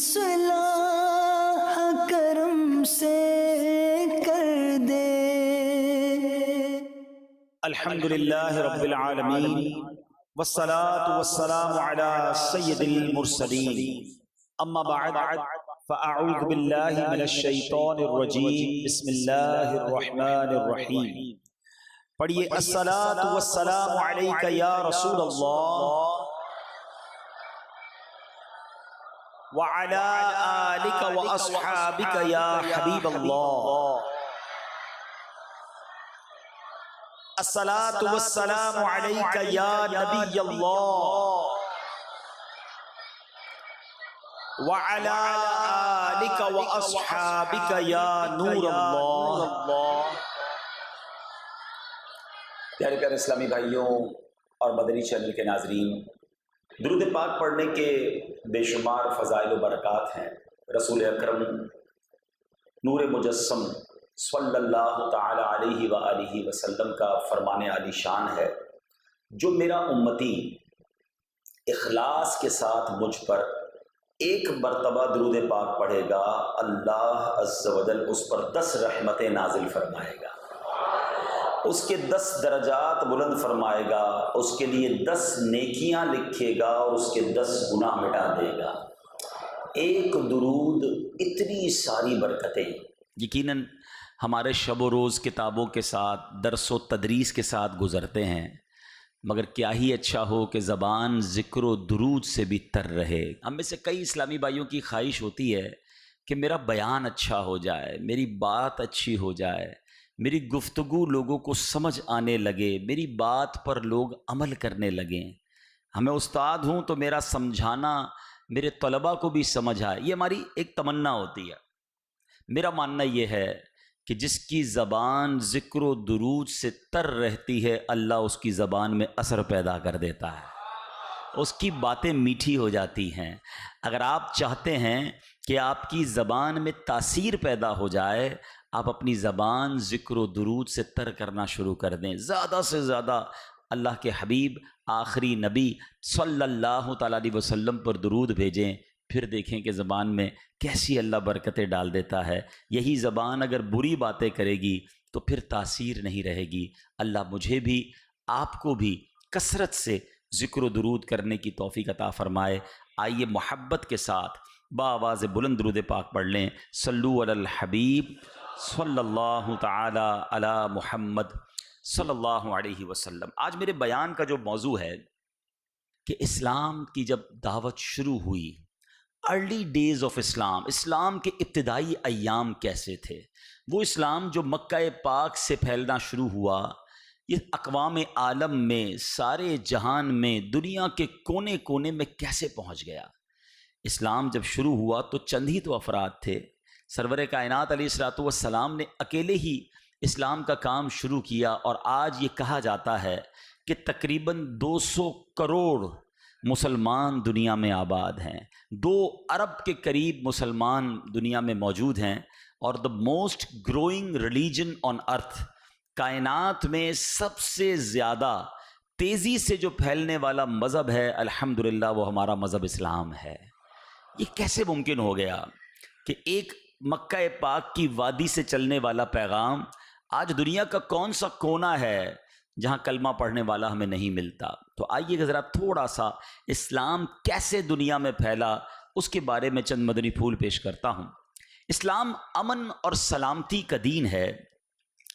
اصلاح کرم سے کر دے۔ الحمدللہ رب العالمین والصلاة والسلام علی سید المرسلین، اما بعد فاعوذ باللہ من الشیطان الرجیم، بسم اللہ الرحمن الرحیم۔ پڑھیے الصلاة والسلام علیک یا رسول اللہ وعلی آلک واصحابک یا حبیب اللہ۔ الصلاة والسلام علیک یا نبی اللہ وعلی آلک واصحابک یا نور اللہ۔ پیارے پیارے اسلامی بھائیوں اور مدنی چینل کے ناظرین، درود پاک پڑھنے کے بے شمار فضائل و برکات ہیں۔ رسول اکرم نور مجسم صلی اللہ تعالی علیہ وآلہ وسلم کا فرمان عالی شان ہے، جو میرا امتی اخلاص کے ساتھ مجھ پر ایک مرتبہ درود پاک پڑھے گا، اللہ عز و جل اس پر 10 رحمتیں نازل فرمائے گا، اس کے 10 درجات بلند فرمائے گا، اس کے لیے 10 نیکیاں لکھے گا اور اس کے 10 گناہ مٹا دے گا۔ ایک درود اتنی ساری برکتیں۔ یقیناً ہمارے شب و روز کتابوں کے ساتھ، درس و تدریس کے ساتھ گزرتے ہیں، مگر کیا ہی اچھا ہو کہ زبان ذکر و درود سے بھی تر رہے۔ ہم میں سے کئی اسلامی بھائیوں کی خواہش ہوتی ہے کہ میرا بیان اچھا ہو جائے، میری بات اچھی ہو جائے، میری گفتگو لوگوں کو سمجھ آنے لگے، میری بات پر لوگ عمل کرنے لگیں۔ ہمیں استاد ہوں تو میرا سمجھانا میرے طلباء کو بھی سمجھ آئے، یہ ہماری ایک تمنا ہوتی ہے۔ میرا ماننا یہ ہے کہ جس کی زبان ذکر و درود سے تر رہتی ہے، اللہ اس کی زبان میں اثر پیدا کر دیتا ہے، اس کی باتیں میٹھی ہو جاتی ہیں۔ اگر آپ چاہتے ہیں کہ آپ کی زبان میں تاثیر پیدا ہو جائے، آپ اپنی زبان ذکر و درود سے تر کرنا شروع کر دیں، زیادہ سے زیادہ اللہ کے حبیب آخری نبی صلی اللہ تعالیٰ علیہ وسلم پر درود بھیجیں، پھر دیکھیں کہ زبان میں کیسی اللہ برکتیں ڈال دیتا ہے۔ یہی زبان اگر بری باتیں کرے گی تو پھر تاثیر نہیں رہے گی۔ اللہ مجھے بھی آپ کو بھی کثرت سے ذکر و درود کرنے کی توفیق عطا فرمائے۔ آئیے محبت کے ساتھ بآواز بلند درود پاک پڑھ لیں۔ صلو علی الحبیب صلی اللہ تعالی علی محمد صلی اللہ علیہ وسلم۔ آج میرے بیان کا جو موضوع ہے کہ اسلام کی جب دعوت شروع ہوئی، ارلی ڈیز آف اسلام، اسلام کے ابتدائی ایام کیسے تھے، وہ اسلام جو مکہ پاک سے پھیلنا شروع ہوا، یہ اقوام عالم میں، سارے جہان میں، دنیا کے کونے کونے میں کیسے پہنچ گیا۔ اسلام جب شروع ہوا تو چند ہی تو افراد تھے۔ سرور کائنات علیہ الصلوۃ والسلام نے اکیلے ہی اسلام کا کام شروع کیا، اور آج یہ کہا جاتا ہے کہ تقریباً 200 کروڑ مسلمان دنیا میں آباد ہیں، 2 ارب کے قریب مسلمان دنیا میں موجود ہیں، اور the most growing religion on earth, کائنات میں سب سے زیادہ تیزی سے جو پھیلنے والا مذہب ہے، الحمدللہ وہ ہمارا مذہب اسلام ہے۔ یہ کیسے ممکن ہو گیا کہ ایک مکہ پاک کی وادی سے چلنے والا پیغام آج دنیا کا کون سا کونا ہے جہاں کلمہ پڑھنے والا ہمیں نہیں ملتا؟ تو آئیے کہ ذرا تھوڑا سا اسلام کیسے دنیا میں پھیلا اس کے بارے میں چند مدنی پھول پیش کرتا ہوں۔ اسلام امن اور سلامتی کا دین ہے،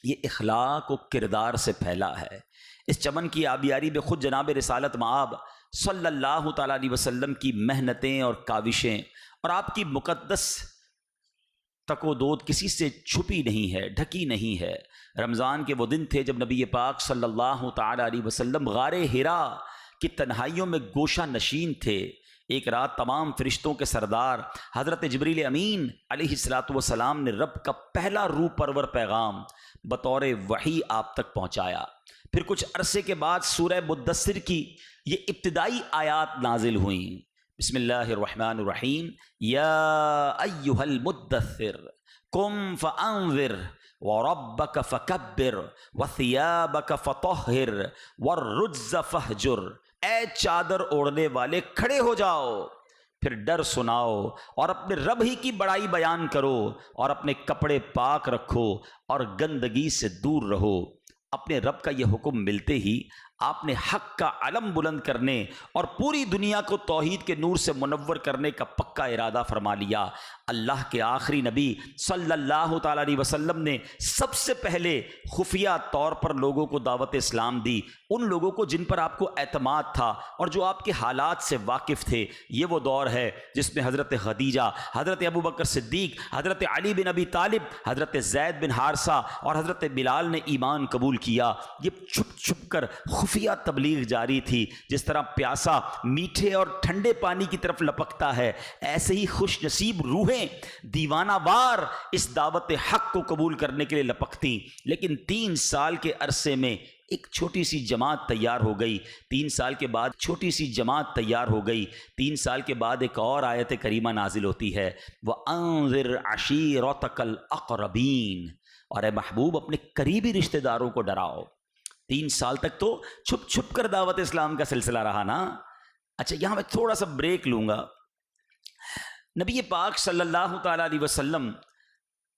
یہ اخلاق و کردار سے پھیلا ہے۔ اس چمن کی آبیاری میں خود جناب رسالت مآب صلی اللہ تعالیٰ علیہ وسلم کی محنتیں اور کاوشیں اور آپ کی مقدس تک و دود کسی سے چھپی نہیں ہے، ڈھکی نہیں ہے۔ رمضان کے وہ دن تھے جب نبی پاک صلی اللہ تعالیٰ علیہ وسلم غار حرا کی تنہائیوں میں گوشہ نشین تھے۔ ایک رات تمام فرشتوں کے سردار حضرت جبریل امین علیہ الصلوۃ والسلام نے رب کا پہلا روح پرور پیغام بطور وحی آپ تک پہنچایا۔ پھر کچھ عرصے کے بعد سورہ مدثر کی یہ ابتدائی آیات نازل ہوئیں۔ بسم اللہ الرحمن الرحیم، یا ایہا المدثر قم فانذر وربک فکبر وثیابک فطہر والرجز فہجر۔ اے چادر اوڑھنے والے کھڑے ہو جاؤ، پھر ڈر سناؤ اور اپنے رب ہی کی بڑائی بیان کرو اور اپنے کپڑے پاک رکھو اور گندگی سے دور رہو۔ اپنے رب کا یہ حکم ملتے ہی آپ نے حق کا علم بلند کرنے اور پوری دنیا کو توحید کے نور سے منور کرنے کا پکا ارادہ فرما لیا۔ اللہ کے آخری نبی صلی اللہ تعالیٰ علیہ وسلم نے سب سے پہلے خفیہ طور پر لوگوں کو دعوت اسلام دی، ان لوگوں کو جن پر آپ کو اعتماد تھا اور جو آپ کے حالات سے واقف تھے۔ یہ وہ دور ہے جس میں حضرت خدیجہ، حضرت ابو بکر صدیق، حضرت علی بن ابی طالب، حضرت زید بن حارثہ اور حضرت بلال نے ایمان قبول کیا۔ یہ چھپ چھپ کر خفیہ تبلیغ جاری تھی۔ جس طرح پیاسا میٹھے اور ٹھنڈے پانی کی طرف لپکتا ہے، ایسے ہی خوش نصیب روحیں دیوانہ وار اس دعوت حق کو قبول کرنے کے لیے لپکتی۔ لیکن 3 سال کے عرصے میں ایک چھوٹی سی جماعت تیار ہو گئی۔ 3 سال کے بعد چھوٹی سی جماعت تیار ہو گئی۔ 3 سال کے بعد ایک اور آیت کریمہ نازل ہوتی ہے، وَأَنذِرْ عَشِيرَتَكَ الْأَقْرَبِينَ، اور اے محبوب اپنے قریبی رشتہ داروں کو ڈراؤ۔ 3 سال تک تو چھپ چھپ کر دعوت اسلام کا سلسلہ رہا نا۔ اچھا، یہاں میں تھوڑا سا بریک لوں گا۔ نبی پاک صلی اللہ تعالیٰ علیہ وسلم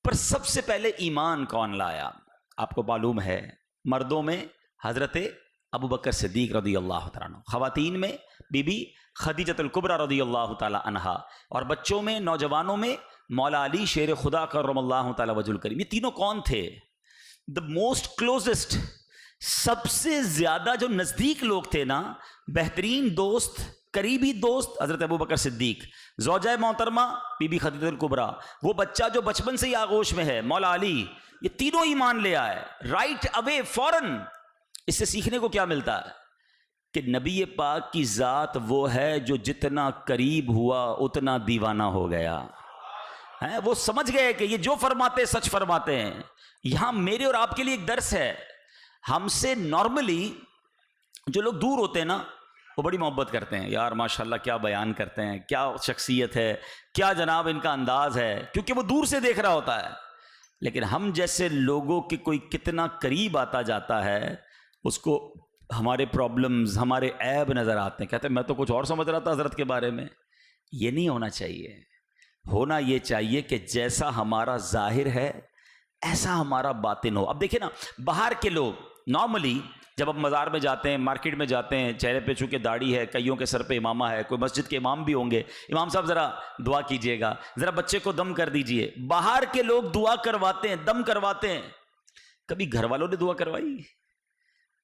پر سب سے پہلے ایمان کون لایا؟ آپ کو معلوم ہے، مردوں میں حضرت ابو بکر صدیق رضی اللہ تعالیٰ عنہ، خواتین میں بی بی خدیجۃ الکبریٰ رضی اللہ تعالیٰ عنہا، اور بچوں میں، نوجوانوں میں مولا علی شیر خدا کرم اللہ تعالیٰ وجہ الکریم۔ یہ تینوں کون تھے؟ دا موسٹ کلوزسٹ، سب سے زیادہ جو نزدیک لوگ تھے نا، بہترین دوست، قریبی دوست حضرت ابو بکر صدیق، زوجہ محترمہ بی بی خدیجہ الکبریٰ، وہ بچہ جو بچپن سے ہی آغوش میں ہے مولا علی، یہ تینوں ایمان لے آئے رائٹ اوے، فوراً۔ اس سے سیکھنے کو کیا ملتا ہے؟ کہ نبی پاک کی ذات وہ ہے جو جتنا قریب ہوا اتنا دیوانہ ہو گیا ہے۔ وہ سمجھ گئے کہ یہ جو فرماتے سچ فرماتے ہیں۔ یہاں میرے اور آپ کے لیے ایک درس ہے۔ ہم سے نارملی جو لوگ دور ہوتے ہیں نا، وہ بڑی محبت کرتے ہیں، یار ماشاءاللہ کیا بیان کرتے ہیں، کیا شخصیت ہے، کیا جناب ان کا انداز ہے، کیونکہ وہ دور سے دیکھ رہا ہوتا ہے۔ لیکن ہم جیسے لوگوں کے کوئی کتنا قریب آتا جاتا ہے، اس کو ہمارے پرابلمز، ہمارے عیب نظر آتے ہیں، کہتے ہیں میں تو کچھ اور سمجھ رہا تھا حضرت کے بارے میں۔ یہ نہیں ہونا چاہیے۔ ہونا یہ چاہیے کہ جیسا ہمارا ظاہر ہے ایسا ہمارا باطن ہو۔ اب دیکھیں نا، باہر کے لوگ نارملی جب آپ مزار میں جاتے ہیں، مارکیٹ میں جاتے ہیں، چہرے پہ چونکہ داڑھی ہے، کئیوں کے سر پہ امامہ ہے، کوئی مسجد کے امام بھی ہوں گے، امام صاحب ذرا دعا کیجئے گا، ذرا بچے کو دم کر دیجئے۔ باہر کے لوگ دعا کرواتے ہیں، دم کرواتے ہیں۔ کبھی گھر والوں نے دعا کروائی؟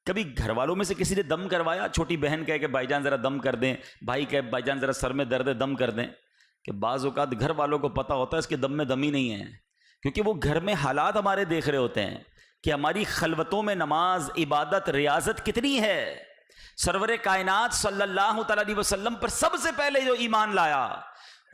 کبھی گھر والوں میں سے کسی نے دم کروایا؟ چھوٹی بہن کہے کہ بھائی جان ذرا دم کر دیں، بھائی کہے بھائی جان ذرا سر میں درد ہے دم کر دیں۔ کہ بعض اوقات گھر والوں کو پتہ ہوتا ہے اس کے دم میں دم ہی نہیں ہے، کیونکہ وہ گھر میں حالات ہمارے دیکھ رہے ہوتے ہیں کہ ہماری خلوتوں میں نماز، عبادت، ریاضت کتنی ہے۔ سرور کائنات صلی اللہ تعالیٰ علیہ وسلم پر سب سے پہلے جو ایمان لایا،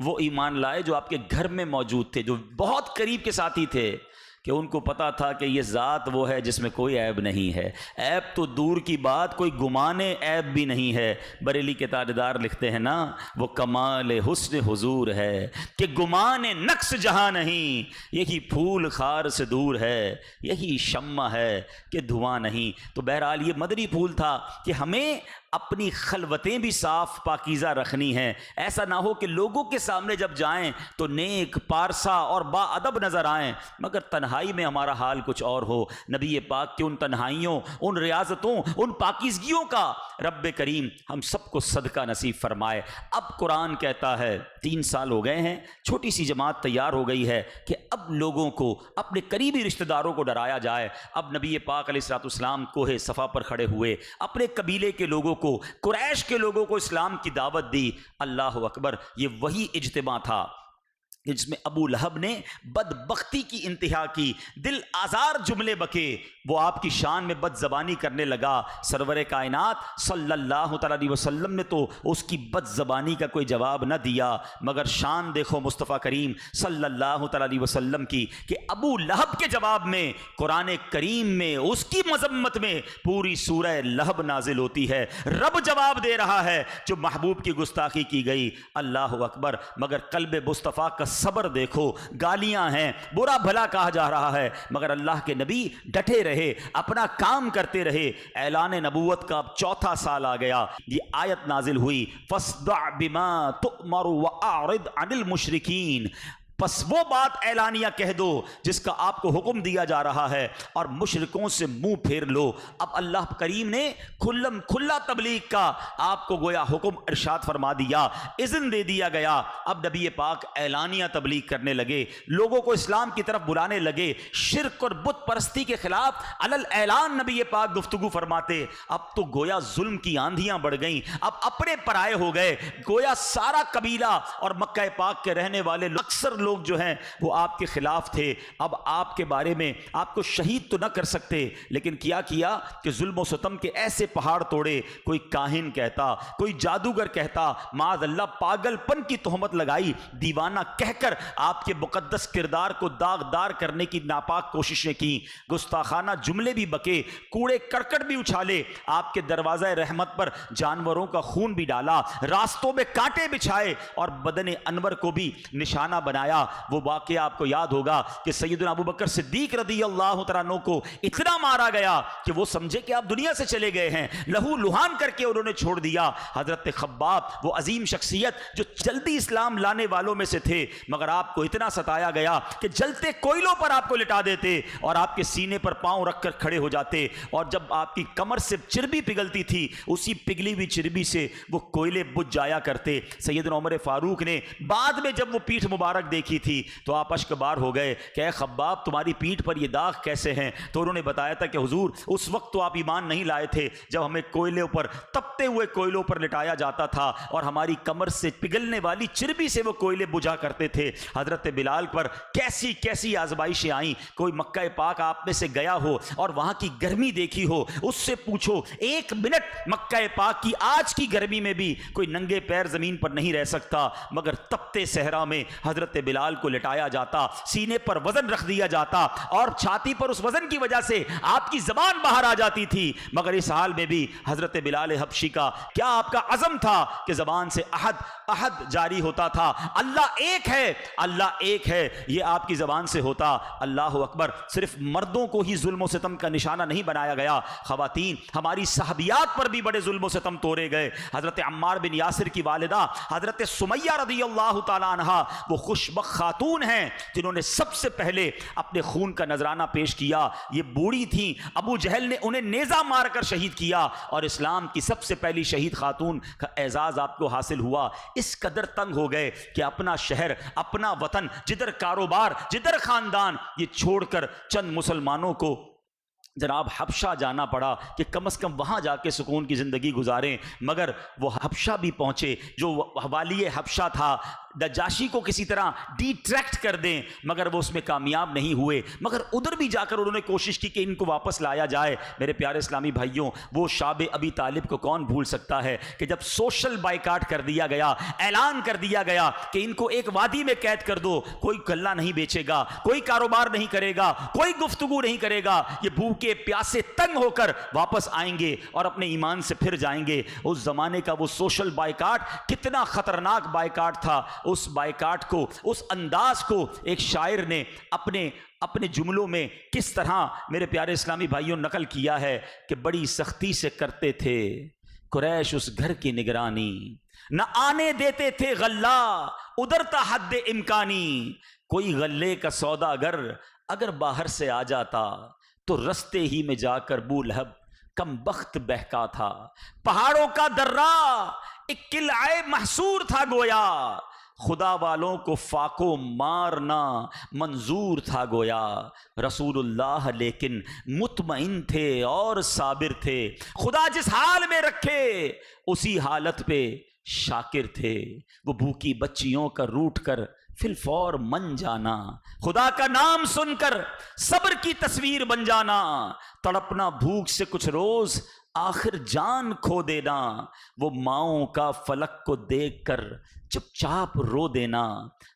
وہ ایمان لائے جو آپ کے گھر میں موجود تھے، جو بہت قریب کے ساتھی تھے، کہ ان کو پتا تھا کہ یہ ذات وہ ہے جس میں کوئی عیب نہیں ہے۔ عیب تو دور کی بات، کوئی گمانے عیب بھی نہیں ہے۔ بریلی کے تاجدار لکھتے ہیں نا، وہ کمال حسن حضور ہے کہ گمان نقص جہاں نہیں، یہی پھول خار سے دور ہے، یہی شمع ہے کہ دھواں نہیں۔ تو بہرحال یہ مدنی پھول تھا کہ ہمیں اپنی خلوتیں بھی صاف پاکیزہ رکھنی ہیں۔ ایسا نہ ہو کہ لوگوں کے سامنے جب جائیں تو نیک، پارسا اور با ادب نظر آئیں، مگر تنہائی میں ہمارا حال کچھ اور ہو۔ نبی پاک کی ان تنہائیوں، ان ریاضتوں، ان پاکیزگیوں کا رب کریم ہم سب کو صدقہ نصیب فرمائے۔ اب قرآن کہتا ہے 3 سال ہو گئے ہیں، چھوٹی سی جماعت تیار ہو گئی ہے کہ اب لوگوں کو، اپنے قریبی رشتہ داروں کو ڈرایا جائے۔ اب نبی پاک علیہ الصلوۃ والسلام کوہ صفا پر کھڑے ہوئے، اپنے قبیلے کے لوگوں کو، قریش کے لوگوں کو اسلام کی دعوت دی۔ اللہ اکبر، یہ وہی اجتماع تھا جس میں ابو لہب نے بدبختی کی انتہا کی، دل آزار جملے بکے، وہ آپ کی شان میں بد زبانی کرنے لگا۔ سرور کائنات صلی اللہ تعالیٰ علیہ وسلم نے تو اس کی بد زبانی کا کوئی جواب نہ دیا، مگر شان دیکھو مصطفیٰ کریم صلی اللہ تعالیٰ علیہ وسلم کی، کہ ابو لہب کے جواب میں قرآن کریم میں اس کی مذمت میں پوری سورہ لہب نازل ہوتی ہے۔ رب جواب دے رہا ہے جو محبوب کی گستاخی کی گئی۔ اللہ اکبر، مگر قلب مصطفیٰ کا صبر دیکھو، گالیاں ہیں، برا بھلا کہا جا رہا ہے، مگر اللہ کے نبی ڈٹے رہے، اپنا کام کرتے رہے۔ اعلان نبوت کا اب چوتھا سال آ گیا، یہ آیت نازل ہوئی، فاصدع بما تؤمر واعرض عن المشرکین، پس وہ بات اعلانیہ کہہ دو جس کا آپ کو حکم دیا جا رہا ہے اور مشرکوں سے منہ پھیر لو۔ اب اللہ کریم نے کھلا تبلیغ کا آپ کو گویا حکم ارشاد فرما دیا، اذن دے دیا گیا۔ اب نبی پاک اعلانیہ تبلیغ کرنے لگے، لوگوں کو اسلام کی طرف بلانے لگے، شرک اور بت پرستی کے خلاف علل اعلان نبی پاک گفتگو فرماتے۔ اب تو گویا ظلم کی آندھیاں بڑھ گئیں، اب اپنے پرائے ہو گئے، گویا سارا قبیلہ اور مکہ پاک کے رہنے والے اکثر لوگ جو ہیں وہ آپ کے خلاف تھے۔ اب آپ کے بارے میں آپ کو شہید تو نہ کر سکتے، لیکن کیا کہ ظلم و ستم کے ایسے پہاڑ توڑے، کوئی کاہن کہتا، کوئی جادوگر کہتا، معاذ اللہ پاگل پن کی تہمت لگائی، دیوانہ کہہ کر آپ کے مقدس کردار کو داغدار کرنے کی ناپاک کوششیں کی، گستاخانہ جملے بھی بکے، کوڑے کرکٹ بھی اچھالے، آپ کے دروازہ رحمت پر جانوروں کا خون بھی ڈالا، راستوں میں کانٹے بچھائے اور بدن انور کو بھی نشانہ بنایا۔ وہ واقعہ آپ کو یاد ہوگا کہ سیدنا ابو بکر صدیق رضی اللہ تعالیٰ عنہ کو اتنا مارا گیا کہ وہ سمجھے کہ آپ دنیا سے چلے گئے ہیں، لہو لہان کر کے انہوں نے چھوڑ دیا۔ حضرت خباب وہ عظیم شخصیت جو جلدی اسلام لانے والوں میں سے تھے، مگر آپ کو اتنا ستایا گیا کہ جلتے کوئلوں پر آپ کو لٹا دیتے اور آپ کے سینے پر پاؤں رکھ کر کھڑے ہو جاتے، اور جب آپ کی کمر سے چربی پگھلتی تھی اسی پگھلی ہوئی چربی سے وہ کوئلے بجھ جایا کرتے۔ سیدنا عمر فاروق نے بعد میں جب وہ پیٹھ مبارک دیکھی تھی تو آپ اشک بار ہو گئے کہ اے خباب تمہاری پیٹھ پر یہ داغ کیسے ہیں؟ تو انہوں نے بتایا تھا کہ حضور اس وقت تو آپ ایمان نہیں لائے تھے جب ہمیں کوئلوں پر، تپتے ہوئے کوئلوں پر لٹایا جاتا تھا اور ہماری کمر سے پگھلنے والی چربی سے وہ کوئلے بجھا کرتے تھے۔ حضرت بلال پر کیسی کیسی آزمائشیں آئیں۔ کوئی مکہ پاک آپ میں سے گیا ہو اور وہاں کی گرمی دیکھی ہو، اس سے پوچھو ایک منٹ مکہ پاک کی آج کی گرمی میں بھی کوئی ننگے پیر زمین پر نہیں رہ سکتا، مگر تپتے صحرا میں حضرت بلال کو لٹایا جاتا، سینے پر وزن رکھ دیا جاتا اور چھاتی پر اس وزن کی وجہ سے آپ کی زبان باہر آ جاتی تھی، مگر اس حال میں بھی حضرت بلال حبشی کا کیا آپ کا عزم تھا کہ زبان سے احد احد جاری ہوتا تھا، اللہ ایک ہے، اللہ ایک ہے، یہ آپ کی زبان سے ہوتا۔ اللہ اکبر۔ صرف مردوں کو ہی ظلم و ستم کا نشانہ نہیں بنایا گیا، خواتین ہماری صحابیات پر بھی بڑے ظلم و ستم توڑے گئے۔ حضرت عمار بن یاسر کی والدہ حضرت سمیہ رضی اللہ تعالی عنہا وہ خوشبخت خاتون ہیں جنہوں نے سب سے پہلے اپنے خون کا نذرانہ پیش کیا۔ یہ بوڑھی تھیں، ابو جہل نے انہیں نیزہ مار کر شہید کیا اور اسلام کی سب سے پہلی شہید خاتون کا اعزاز آپ کو حاصل ہوا۔ اس قدر تنگ ہو گئے کہ اپنا شہر، اپنا وطن، جدھر کاروبار، جدھر خاندان، یہ چھوڑ کر چند مسلمانوں کو جناب حبشہ جانا پڑا کہ کم از کم وہاں جا کے سکون کی زندگی گزاریں، مگر وہ حبشہ بھی پہنچے، جو والی حبشہ تھا نجاشی کو کسی طرح ڈی ٹریکٹ کر دیں، مگر وہ اس میں کامیاب نہیں ہوئے، مگر ادھر بھی جا کر انہوں نے کوشش کی کہ ان کو واپس لایا جائے۔ میرے پیارے اسلامی بھائیوں، وہ شاب ابی طالب کو کون بھول سکتا ہے کہ جب سوشل بائیکاٹ کر دیا گیا، اعلان کر دیا گیا کہ ان کو ایک وادی میں قید کر دو، کوئی غلہ نہیں بیچے گا، کوئی کاروبار نہیں کرے گا، کوئی گفتگو نہیں کرے گا، یہ بھوکے پیاسے تنگ ہو کر واپس آئیں گے اور اپنے ایمان سے پھر جائیں گے۔ اس زمانے کا وہ سوشل بائیکاٹ کتنا خطرناک بائیکاٹ تھا، اس بائیکاٹ کو، اس انداز کو ایک شاعر نے اپنے جملوں میں کس طرح میرے پیارے اسلامی بھائیوں نقل کیا ہے کہ بڑی سختی سے کرتے تھے قریش اس گھر کی نگرانی، نہ آنے دیتے تھے غلہ ادھر تا حد امکانی، کوئی غلے کا سوداگر اگر باہر سے آ جاتا تو رستے ہی میں جا کر بو لہب کم بخت بہکا تھا، پہاڑوں کا درہ ایک قلعہ محصور تھا گویا، خدا والوں کو فاقو مارنا منظور تھا گویا، رسول اللہ لیکن مطمئن تھے اور صابر تھے، خدا جس حال میں رکھے اسی حالت پہ شاکر تھے، وہ بھوکی بچیوں کا روٹ کر فی الفور من جانا، خدا کا نام سن کر صبر کی تصویر بن جانا، تڑپنا بھوک سے کچھ روز آخر جان کھو دینا، وہ ماؤں کا فلک کو دیکھ کر چپ چاپ رو دینا،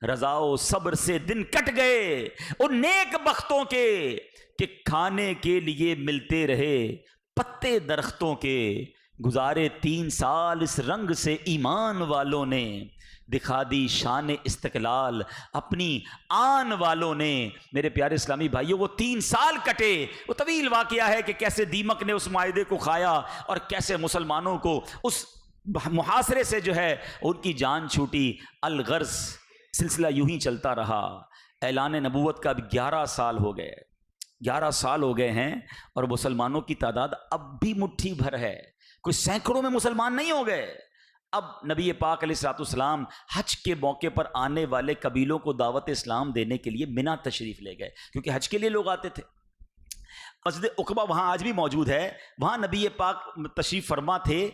رضا و صبر سے دن کٹ گئے ان نیک بختوں کے کہ کھانے کے لیے ملتے رہے پتے درختوں کے، گزارے 3 سال اس رنگ سے ایمان والوں نے، دکھا دی شان استقلال اپنی آن والوں نے۔ میرے پیارے اسلامی بھائیوں، وہ 3 سال کٹے، وہ طویل واقعہ ہے کہ کیسے دیمک نے اس معاہدے کو کھایا اور کیسے مسلمانوں کو اس محاصرے سے جو ہے ان کی جان چھوٹی۔ الغرض سلسلہ یوں ہی چلتا رہا۔ اعلان نبوت کا اب 11 سال ہو گئے، 11 سال ہو گئے ہیں، اور مسلمانوں کی تعداد اب بھی مٹھی بھر ہے، کوئی سینکڑوں میں مسلمان نہیں ہو گئے۔ اب نبی پاک علیہ الصلوۃ والسلام حج کے موقع پر آنے والے قبیلوں کو دعوت اسلام دینے کے لیے منا تشریف لے گئے، کیونکہ حج کے لیے لوگ آتے تھے۔ مسجد عقبہ وہاں آج بھی موجود ہے، وہاں نبی پاک تشریف فرما تھے۔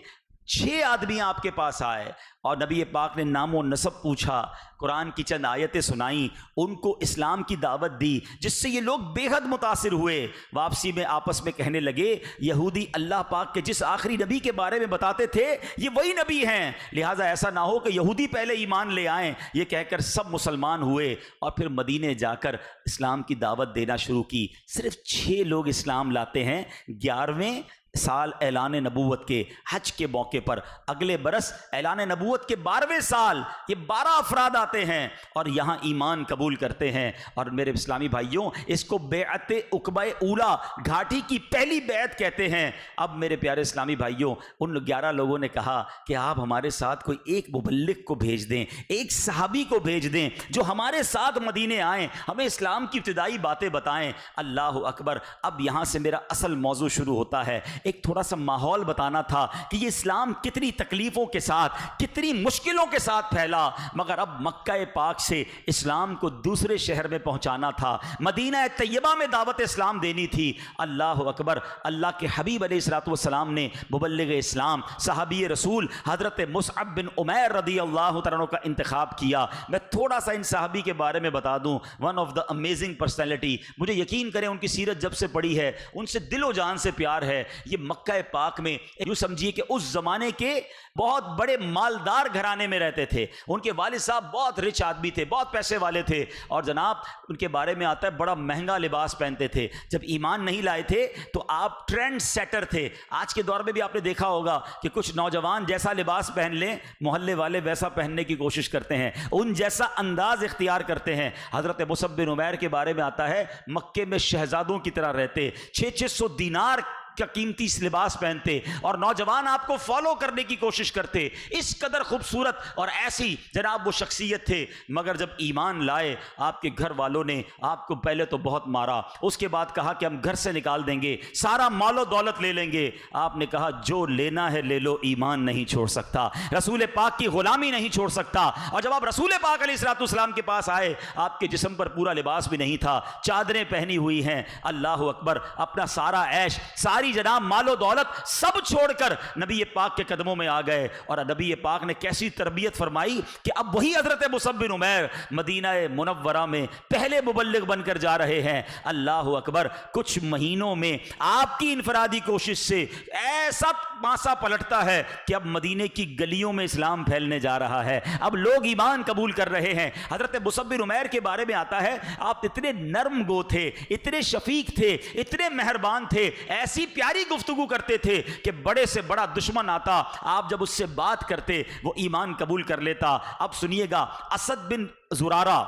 6 آدمی آپ کے پاس آئے اور نبی پاک نے نام و نسب پوچھا، قرآن کی چند آیتیں سنائیں، ان کو اسلام کی دعوت دی، جس سے یہ لوگ بے حد متاثر ہوئے۔ واپسی میں آپس میں کہنے لگے، یہودی اللہ پاک کے جس آخری نبی کے بارے میں بتاتے تھے یہ وہی نبی ہیں، لہٰذا ایسا نہ ہو کہ یہودی پہلے ایمان لے آئیں۔ یہ کہہ کر سب مسلمان ہوئے اور پھر مدینے جا کر اسلام کی دعوت دینا شروع کی۔ صرف 6 لوگ اسلام لاتے ہیں 11ویں سال اعلان نبوت کے حج کے موقع پر۔ اگلے برس اعلان نبوت کے 12ویں سال یہ 12 افراد آتے ہیں اور یہاں ایمان قبول کرتے ہیں۔ اور میرے اسلامی بھائیوں، اس کو بیعت عقبہ اولا، گھاٹی کی پہلی بیعت کہتے ہیں۔ اب میرے پیارے اسلامی بھائیوں، ان 11 لوگوں نے کہا کہ آپ ہمارے ساتھ کوئی ایک مبلغ کو بھیج دیں، ایک صحابی کو بھیج دیں جو ہمارے ساتھ مدینے آئیں، ہمیں اسلام کی ابتدائی باتیں بتائیں۔ اللہ اکبر! اب یہاں سے میرا اصل موضوع شروع ہوتا ہے۔ ایک تھوڑا سا ماحول بتانا تھا کہ یہ اسلام کتنی تکلیفوں کے ساتھ، کتنی مشکلوں کے ساتھ پھیلا، مگر اب مکہ پاک سے اسلام کو دوسرے شہر میں پہنچانا تھا، مدینہ طیبہ میں دعوت اسلام دینی تھی۔ اللہ اکبر! اللہ کے حبیب علیہ الصلوۃ والسلام نے مبلغ اسلام، صحابی رسول حضرت مصعب بن عمیر رضی اللہ تعالیٰ عنہ کا انتخاب کیا۔ میں تھوڑا سا ان صحابی کے بارے میں بتا دوں، one of the amazing personality. مجھے یقین کریں ان کی سیرت جب سے پڑھی ہے ان سے دل و جان سے پیار ہے۔ یہ مکہ پاک میں یوں سمجھیے کہ اس زمانے کے بہت بڑے مالدار گھرانے میں رہتے تھے۔ ان کے والد صاحب بہت رچ آدمی تھے، بہت پیسے والے تھے، اور جناب ان کے بارے میں آتا ہے بڑا مہنگا لباس پہنتے تھے۔ جب ایمان نہیں لائے تھے تو آپ ٹرینڈ سیٹر تھے۔ آج کے دور میں بھی آپ نے دیکھا ہوگا کہ کچھ نوجوان جیسا لباس پہن لیں، محلے والے ویسا پہننے کی کوشش کرتے ہیں، ان جیسا انداز اختیار کرتے ہیں۔ حضرت مصعب بن عمیر کے بارے میں آتا ہے مکے میں شہزادوں کی طرح رہتے، 600 دینار کا قیمتی لباس پہنتے، اور نوجوان آپ کو فالو کرنے کی کوشش کرتے۔ اس قدر خوبصورت اور ایسی جناب وہ شخصیت تھے، مگر جب ایمان لائے آپ کے گھر والوں نے آپ کو پہلے تو بہت مارا، اس کے بعد کہا کہ ہم گھر سے نکال دیں گے، سارا مال و دولت لے لیں گے۔ آپ نے کہا جو لینا ہے لے لو، ایمان نہیں چھوڑ سکتا، رسول پاک کی غلامی نہیں چھوڑ سکتا۔ اور جب آپ رسول پاک علیہ الصلوۃ والسلام کے پاس آئے، آپ کے جسم پر پورا لباس بھی نہیں تھا، چادریں پہنی ہوئی ہیں۔ اللہ اکبر! اپنا سارا عیش، ساری جناب مال و دولت سب چھوڑ کر نبی پاک کے قدموں میں آ گئے۔ اور نبی پاک نے کیسی تربیت فرمائی کہ اب وہی حضرت مصعب بن عمیر مدینہ منورہ میں پہلے مبلغ بن کر جا رہے ہیں۔ اللہ اکبر! کچھ مہینوں میں آپ کی انفرادی کوشش سے ایسا پانسا پلٹتا ہے کہ اب مدینے کی گلیوں میں اسلام پھیلنے جا رہا ہے، اب لوگ ایمان قبول کر رہے ہیں۔ حضرت مصعب بن عمیر کے بارے میں آتا ہے آپ اتنے نرم گو تھے، اتنے شفیق تھے، اتنے مہربان تھے، ایسی پیاری گفتگو کرتے تھے کہ بڑے سے بڑا دشمن آتا، آپ جب اس سے بات کرتے وہ ایمان قبول کر لیتا۔ اب سنیے گا، اسد بن زرارہ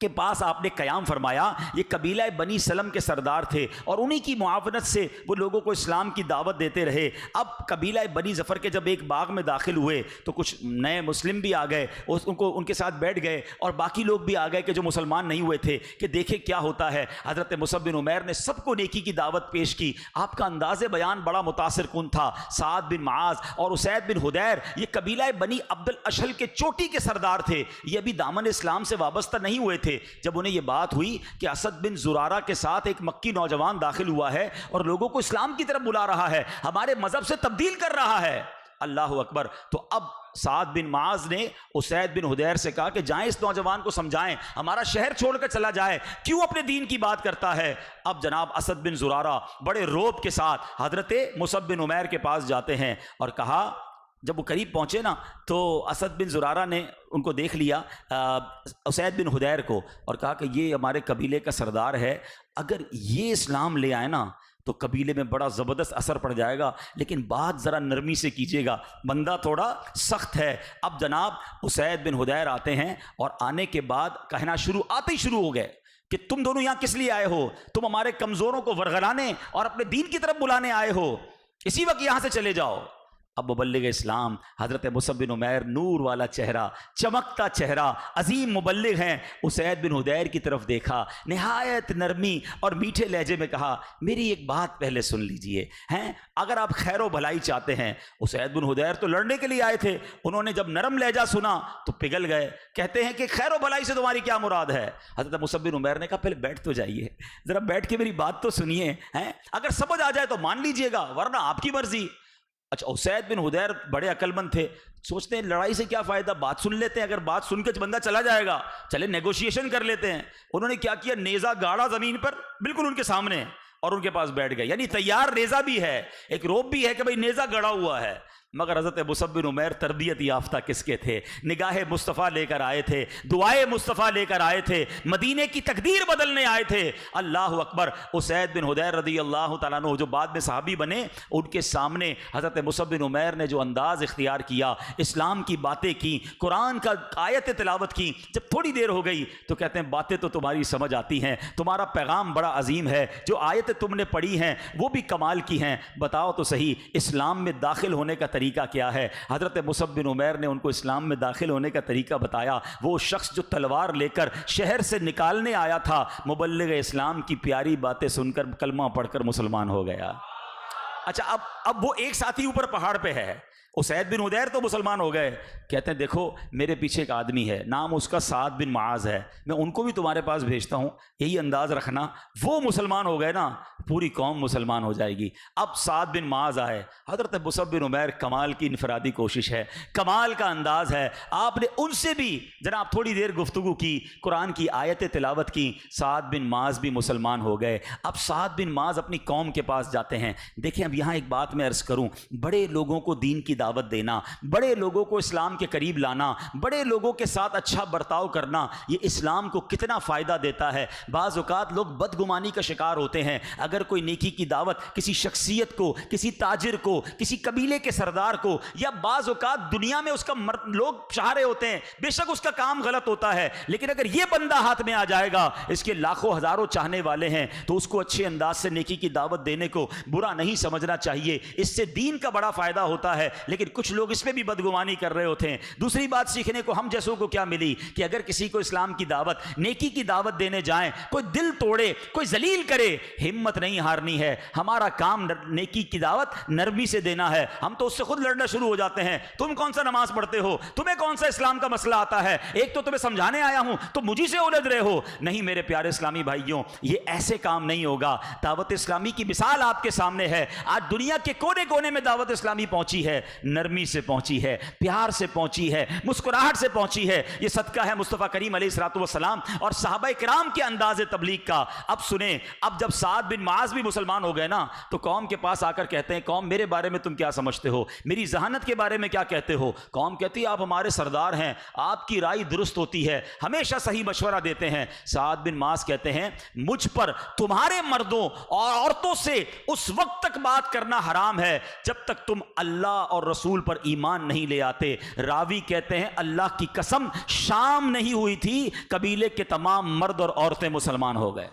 کے پاس آپ نے قیام فرمایا۔ یہ قبیلہ بنی سلم کے سردار تھے اور انہی کی معاونت سے وہ لوگوں کو اسلام کی دعوت دیتے رہے۔ اب قبیلہ بنی ظفر کے جب ایک باغ میں داخل ہوئے تو کچھ نئے مسلم بھی آ گئے، ان کے ساتھ بیٹھ گئے، اور باقی لوگ بھی آ گئے کہ جو مسلمان نہیں ہوئے تھے کہ دیکھیں کیا ہوتا ہے۔ حضرت مصعب بن عمیر نے سب کو نیکی کی دعوت پیش کی۔ آپ کا انداز بیان بڑا متاثر کن تھا۔ سعد بن معاذ اور اسید بن حدیر یہ قبیلہ بنی عبد الاشہل کے چوٹی کے سردار تھے، یہ ابھی دامن اسلام سے وابستہ نہیں ہوئے تھے۔ جب انہیں یہ بات ہوئی کہ اسد بن زرارہ کے ساتھ ایک مکی نوجوان داخل ہوا ہے اور لوگوں کو اسلام کی طرف بلا رہا ہے، ہمارے مذہب سے تبدیل کر رہا ہے، اللہ اکبر! تو اب سعد بن معاذ نے اسید بن حدیر سے کہا کہ جائیں اس نوجوان کو سمجھائیں، ہمارا شہر چھوڑ کر چلا جائے، کیوں اپنے دین کی بات کرتا ہے۔ اب جناب اسد بن زرارہ بڑے روب کے ساتھ حضرت مصعب بن عمیر کے پاس جاتے ہیں اور کہا، جب وہ قریب پہنچے نا تو اسد بن زرارہ نے ان کو دیکھ لیا، اسید بن حدیر کو، اور کہا کہ یہ ہمارے قبیلے کا سردار ہے، اگر یہ اسلام لے آئے نا تو قبیلے میں بڑا زبردست اثر پڑ جائے گا، لیکن بات ذرا نرمی سے کیجیے گا، بندہ تھوڑا سخت ہے۔ اب جناب اسید بن حدیر آتے ہیں، اور آنے کے بعد کہنا آتے ہی شروع ہو گئے کہ تم دونوں یہاں کس لیے آئے ہو؟ تم ہمارے کمزوروں کو ورغلانے اور اپنے دین کی طرف بلانے آئے ہو، اسی وقت یہاں سے چلے جاؤ۔ اب مبلغ اسلام حضرت مصعب بن عمیر، نور والا چہرہ، چمکتا چہرہ، عظیم مبلغ ہیں، اسید بن حدیر کی طرف دیکھا، نہایت نرمی اور میٹھے لہجے میں کہا میری ایک بات پہلے سن لیجئے، ہیں اگر آپ خیر و بھلائی چاہتے ہیں۔ اسید بن حدیر تو لڑنے کے لیے آئے تھے، انہوں نے جب نرم لہجہ سنا تو پگھل گئے، کہتے ہیں کہ خیر و بھلائی سے تمہاری کیا مراد ہے؟ حضرت مصعب بن عمیر نے کہا پہلے بیٹھ تو جائیے، ذرا بیٹھ کے میری بات تو سنیے، ہیں اگر سمجھ آ جائے تو مان لیجئے گا، ورنہ آپ کی مرضی۔ اچھا اسید بن حدیر بڑے عقل مند تھے، سوچتے ہیں لڑائی سے کیا فائدہ، بات سن لیتے ہیں، اگر بات سن کے بندہ چلا جائے گا چلے نیگوشیشن کر لیتے ہیں۔ انہوں نے کیا کیا، نیزہ گاڑا زمین پر بالکل ان کے سامنے اور ان کے پاس بیٹھ گئے، یعنی تیار نیزہ بھی ہے، ایک روپ بھی ہے کہ بھئی نیزہ گڑا ہوا ہے۔ مگر حضرت مصعب بن عمیر تربیت یافتہ کس کے تھے، نگاہ مصطفیٰ لے کر آئے تھے، دعائے مصطفیٰ لے کر آئے تھے، مدینے کی تقدیر بدلنے آئے تھے۔ اللہ اکبر۔ اسید بن حدیر رضی اللہ تعالیٰ عنہ جو بعد میں صحابی بنے، ان کے سامنے حضرت مصعب بن عمیر نے جو انداز اختیار کیا، اسلام کی باتیں کی، قرآن کا آیت تلاوت کی، جب تھوڑی دیر ہو گئی تو کہتے ہیں باتیں تو تمہاری سمجھ آتی ہیں، تمہارا پیغام بڑا عظیم ہے، جو آیتیں تم نے پڑھی ہیں وہ بھی کمال کی ہیں، بتاؤ تو صحیح اسلام میں داخل ہونے کا طریقہ کیا ہے؟ حضرت مصعب بن عمیر نے ان کو اسلام میں داخل ہونے کا طریقہ بتایا۔ وہ شخص جو تلوار لے کر شہر سے نکالنے آیا تھا، مبلغ اسلام کی پیاری باتیں سن کر کلمہ پڑھ کر مسلمان ہو گیا۔ اچھا اب وہ ایک ساتھی اوپر پہاڑ پہ ہے، اسید بن حدیر تو مسلمان ہو گئے، کہتے ہیں دیکھو میرے پیچھے ایک آدمی ہے، نام اس کا سعد بن معاذ ہے، میں ان کو بھی تمہارے پاس بھیجتا ہوں، یہی انداز رکھنا، وہ مسلمان ہو گئے نا پوری قوم مسلمان ہو جائے گی۔ اب سعد بن معاذ آئے، حضرت مصعب بن عمیر کمال کی انفرادی کوشش ہے، کمال کا انداز ہے، آپ نے ان سے بھی جناب تھوڑی دیر گفتگو کی، قرآن کی آیت تلاوت کی، سعد بن معاذ بھی مسلمان ہو گئے۔ اب سعد بن معاذ اپنی قوم کے پاس جاتے ہیں۔ دیکھیں اب یہاں ایک بات میں عرض کروں، بڑے لوگوں کو دین کی دعوت دینا، بڑے لوگوں کو اسلام کے قریب لانا، بڑے لوگوں کے ساتھ اچھا برتاؤ کرنا، یہ اسلام کو کتنا فائدہ دیتا ہے۔ بعض اوقات لوگ بدگمانی کا شکار ہوتے ہیں، اگر کوئی نیکی کی دعوت کسی شخصیت کو، کسی تاجر کو، کسی قبیلے کے سردار کو، یا بعض اوقات دنیا میں اس کا لوگ چاہ رہے ہوتے ہیں، بے شک اس کا کام غلط ہوتا ہے، لیکن اگر یہ بندہ ہاتھ میں آ جائے گا، اس کے لاکھوں ہزاروں چاہنے والے ہیں، تو اس کو اچھے انداز سے نیکی کی دعوت دینے کو برا نہیں سمجھنا چاہیے، اس سے دین کا بڑا فائدہ ہوتا ہے۔ لیکن کچھ لوگ اس میں بھی بدگمانی کر رہے ہوتے ہیں۔ دوسری بات سیکھنے کو ہم جیسوں کو کیا ملی کہ اگر کسی کو اسلام کی دعوت، نیکی کی دعوت دینے جائیں، کوئی دل توڑے، کوئی ذلیل کرے، ہمت نہیں ہارنی ہے۔ ہمارا کام نیکی کی دعوت نرمی سے دینا ہے۔ ہم تو اس سے خود لڑنا شروع ہو جاتے ہیں، تم کون سا نماز پڑھتے ہو، تمہیں کون سا اسلام کا مسئلہ آتا ہے، ایک تو تمہیں سمجھانے آیا ہوں تو مجھے سے الجھ رہے ہو۔ نہیں میرے پیارے اسلامی بھائیوں، یہ ایسے کام نہیں ہوگا۔ دعوت اسلامی کی مثال آپ کے سامنے ہے، آج دنیا کے کونے کونے میں دعوت اسلامی پہنچی ہے، نرمی سے پہنچی ہے، پیار سے پہنچی ہے، مسکراہٹ سے پہنچی ہے۔ یہ صدقہ ہے مصطفیٰ کریم علیہ الصلوۃ والسلام اور صحابہ کرام کے انداز تبلیغ کا۔ اب سنیں، اب جب سعد بن معاذ بھی مسلمان ہو گئے نا، تو قوم کے پاس آ کر کہتے ہیں قوم میرے بارے میں تم کیا سمجھتے ہو، میری ذہانت کے بارے میں کیا کہتے ہو؟ قوم کہتی ہے آپ ہمارے سردار ہیں، آپ کی رائے درست ہوتی ہے، ہمیشہ صحیح مشورہ دیتے ہیں۔ سعد بن معاذ کہتے ہیں مجھ پر تمہارے مردوں اور عورتوں سے اس وقت تک بات کرنا حرام ہے جب تک تم اللہ اور رسول پر ایمان نہیں لے آتے۔ راوی کہتے ہیں اللہ کی قسم شام نہیں ہوئی تھی قبیلے کے تمام مرد اور عورتیں مسلمان ہو گئے۔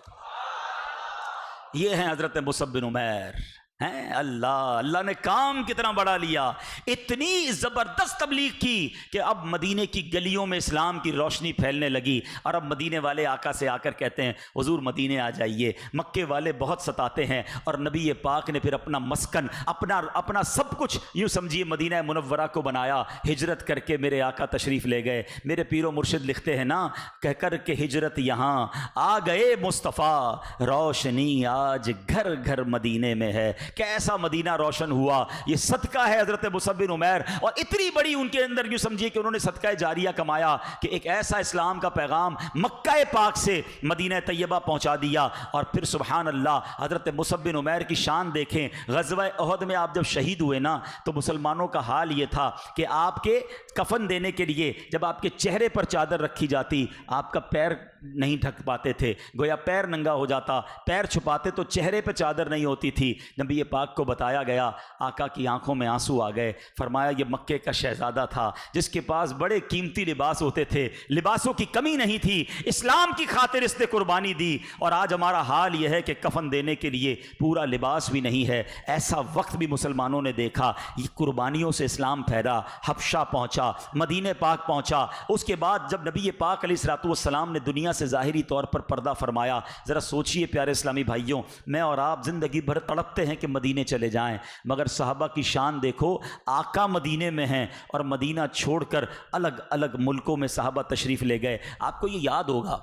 یہ ہیں حضرت مصعب بن عمیر، ہیں اللہ نے کام کتنا بڑا لیا، اتنی زبردست تبلیغ کی کہ اب مدینے کی گلیوں میں اسلام کی روشنی پھیلنے لگی۔ اور اب مدینے والے آقا سے آ کر کہتے ہیں حضور مدینے آ جائیے، مکے والے بہت ستاتے ہیں۔ اور نبی پاک نے پھر اپنا مسکن، اپنا سب کچھ یوں سمجھیے مدینہ منورہ کو بنایا، ہجرت کر کے میرے آقا تشریف لے گئے۔ میرے پیر و مرشد لکھتے ہیں نا، کہہ کر کے ہجرت یہاں آ گئے مصطفیٰ، روشنی آج گھر گھر مدینے میں ہے۔ کیسا مدینہ روشن ہوا، یہ صدقہ ہے حضرت مصعب بن عمیر۔ اور اتنی بڑی ان کے اندر یوں سمجھیے کہ انہوں نے صدقہ جاریہ کمایا کہ ایک ایسا اسلام کا پیغام مکہ پاک سے مدینہ طیبہ پہنچا دیا۔ اور پھر سبحان اللہ، حضرت مصعب بن عمیر کی شان دیکھیں۔ غزوہ احد میں آپ جب شہید ہوئے نا، تو مسلمانوں کا حال یہ تھا کہ آپ کے کفن دینے کے لیے جب آپ کے چہرے پر چادر رکھی جاتی، آپ کا پیر نہیں ڈھک پاتے تھے، گویا پیر ننگا ہو جاتا، پیر چھپاتے تو چہرے پہ چادر نہیں ہوتی تھی۔ نبی پاک کو بتایا گیا، آقا کی آنکھوں میں آنسو آ گئے، فرمایا یہ مکے کا شہزادہ تھا جس کے پاس بڑے قیمتی لباس ہوتے تھے، لباسوں کی کمی نہیں تھی، اسلام کی خاطر اس نے قربانی دی، اور آج ہمارا حال یہ ہے کہ کفن دینے کے لیے پورا لباس بھی نہیں ہے۔ ایسا وقت بھی مسلمانوں نے دیکھا، یہ قربانیوں سے اسلام پھیلا، حبشہ پہنچا، مدینہ پاک پہنچا۔ اس کے بعد جب نبی پاک علیہ الصلوۃ والسلام نے دنیا سے ظاہری طور پر پردہ فرمایا، ذرا سوچئے پیارے اسلامی بھائیوں، میں اور آپ زندگی بھر تڑپتے ہیں کہ مدینے چلے جائیں، مگر صحابہ کی شان دیکھو، آقا مدینے میں ہیں اور مدینہ چھوڑ کر الگ الگ ملکوں میں صحابہ تشریف لے گئے۔ آپ کو یہ یاد ہوگا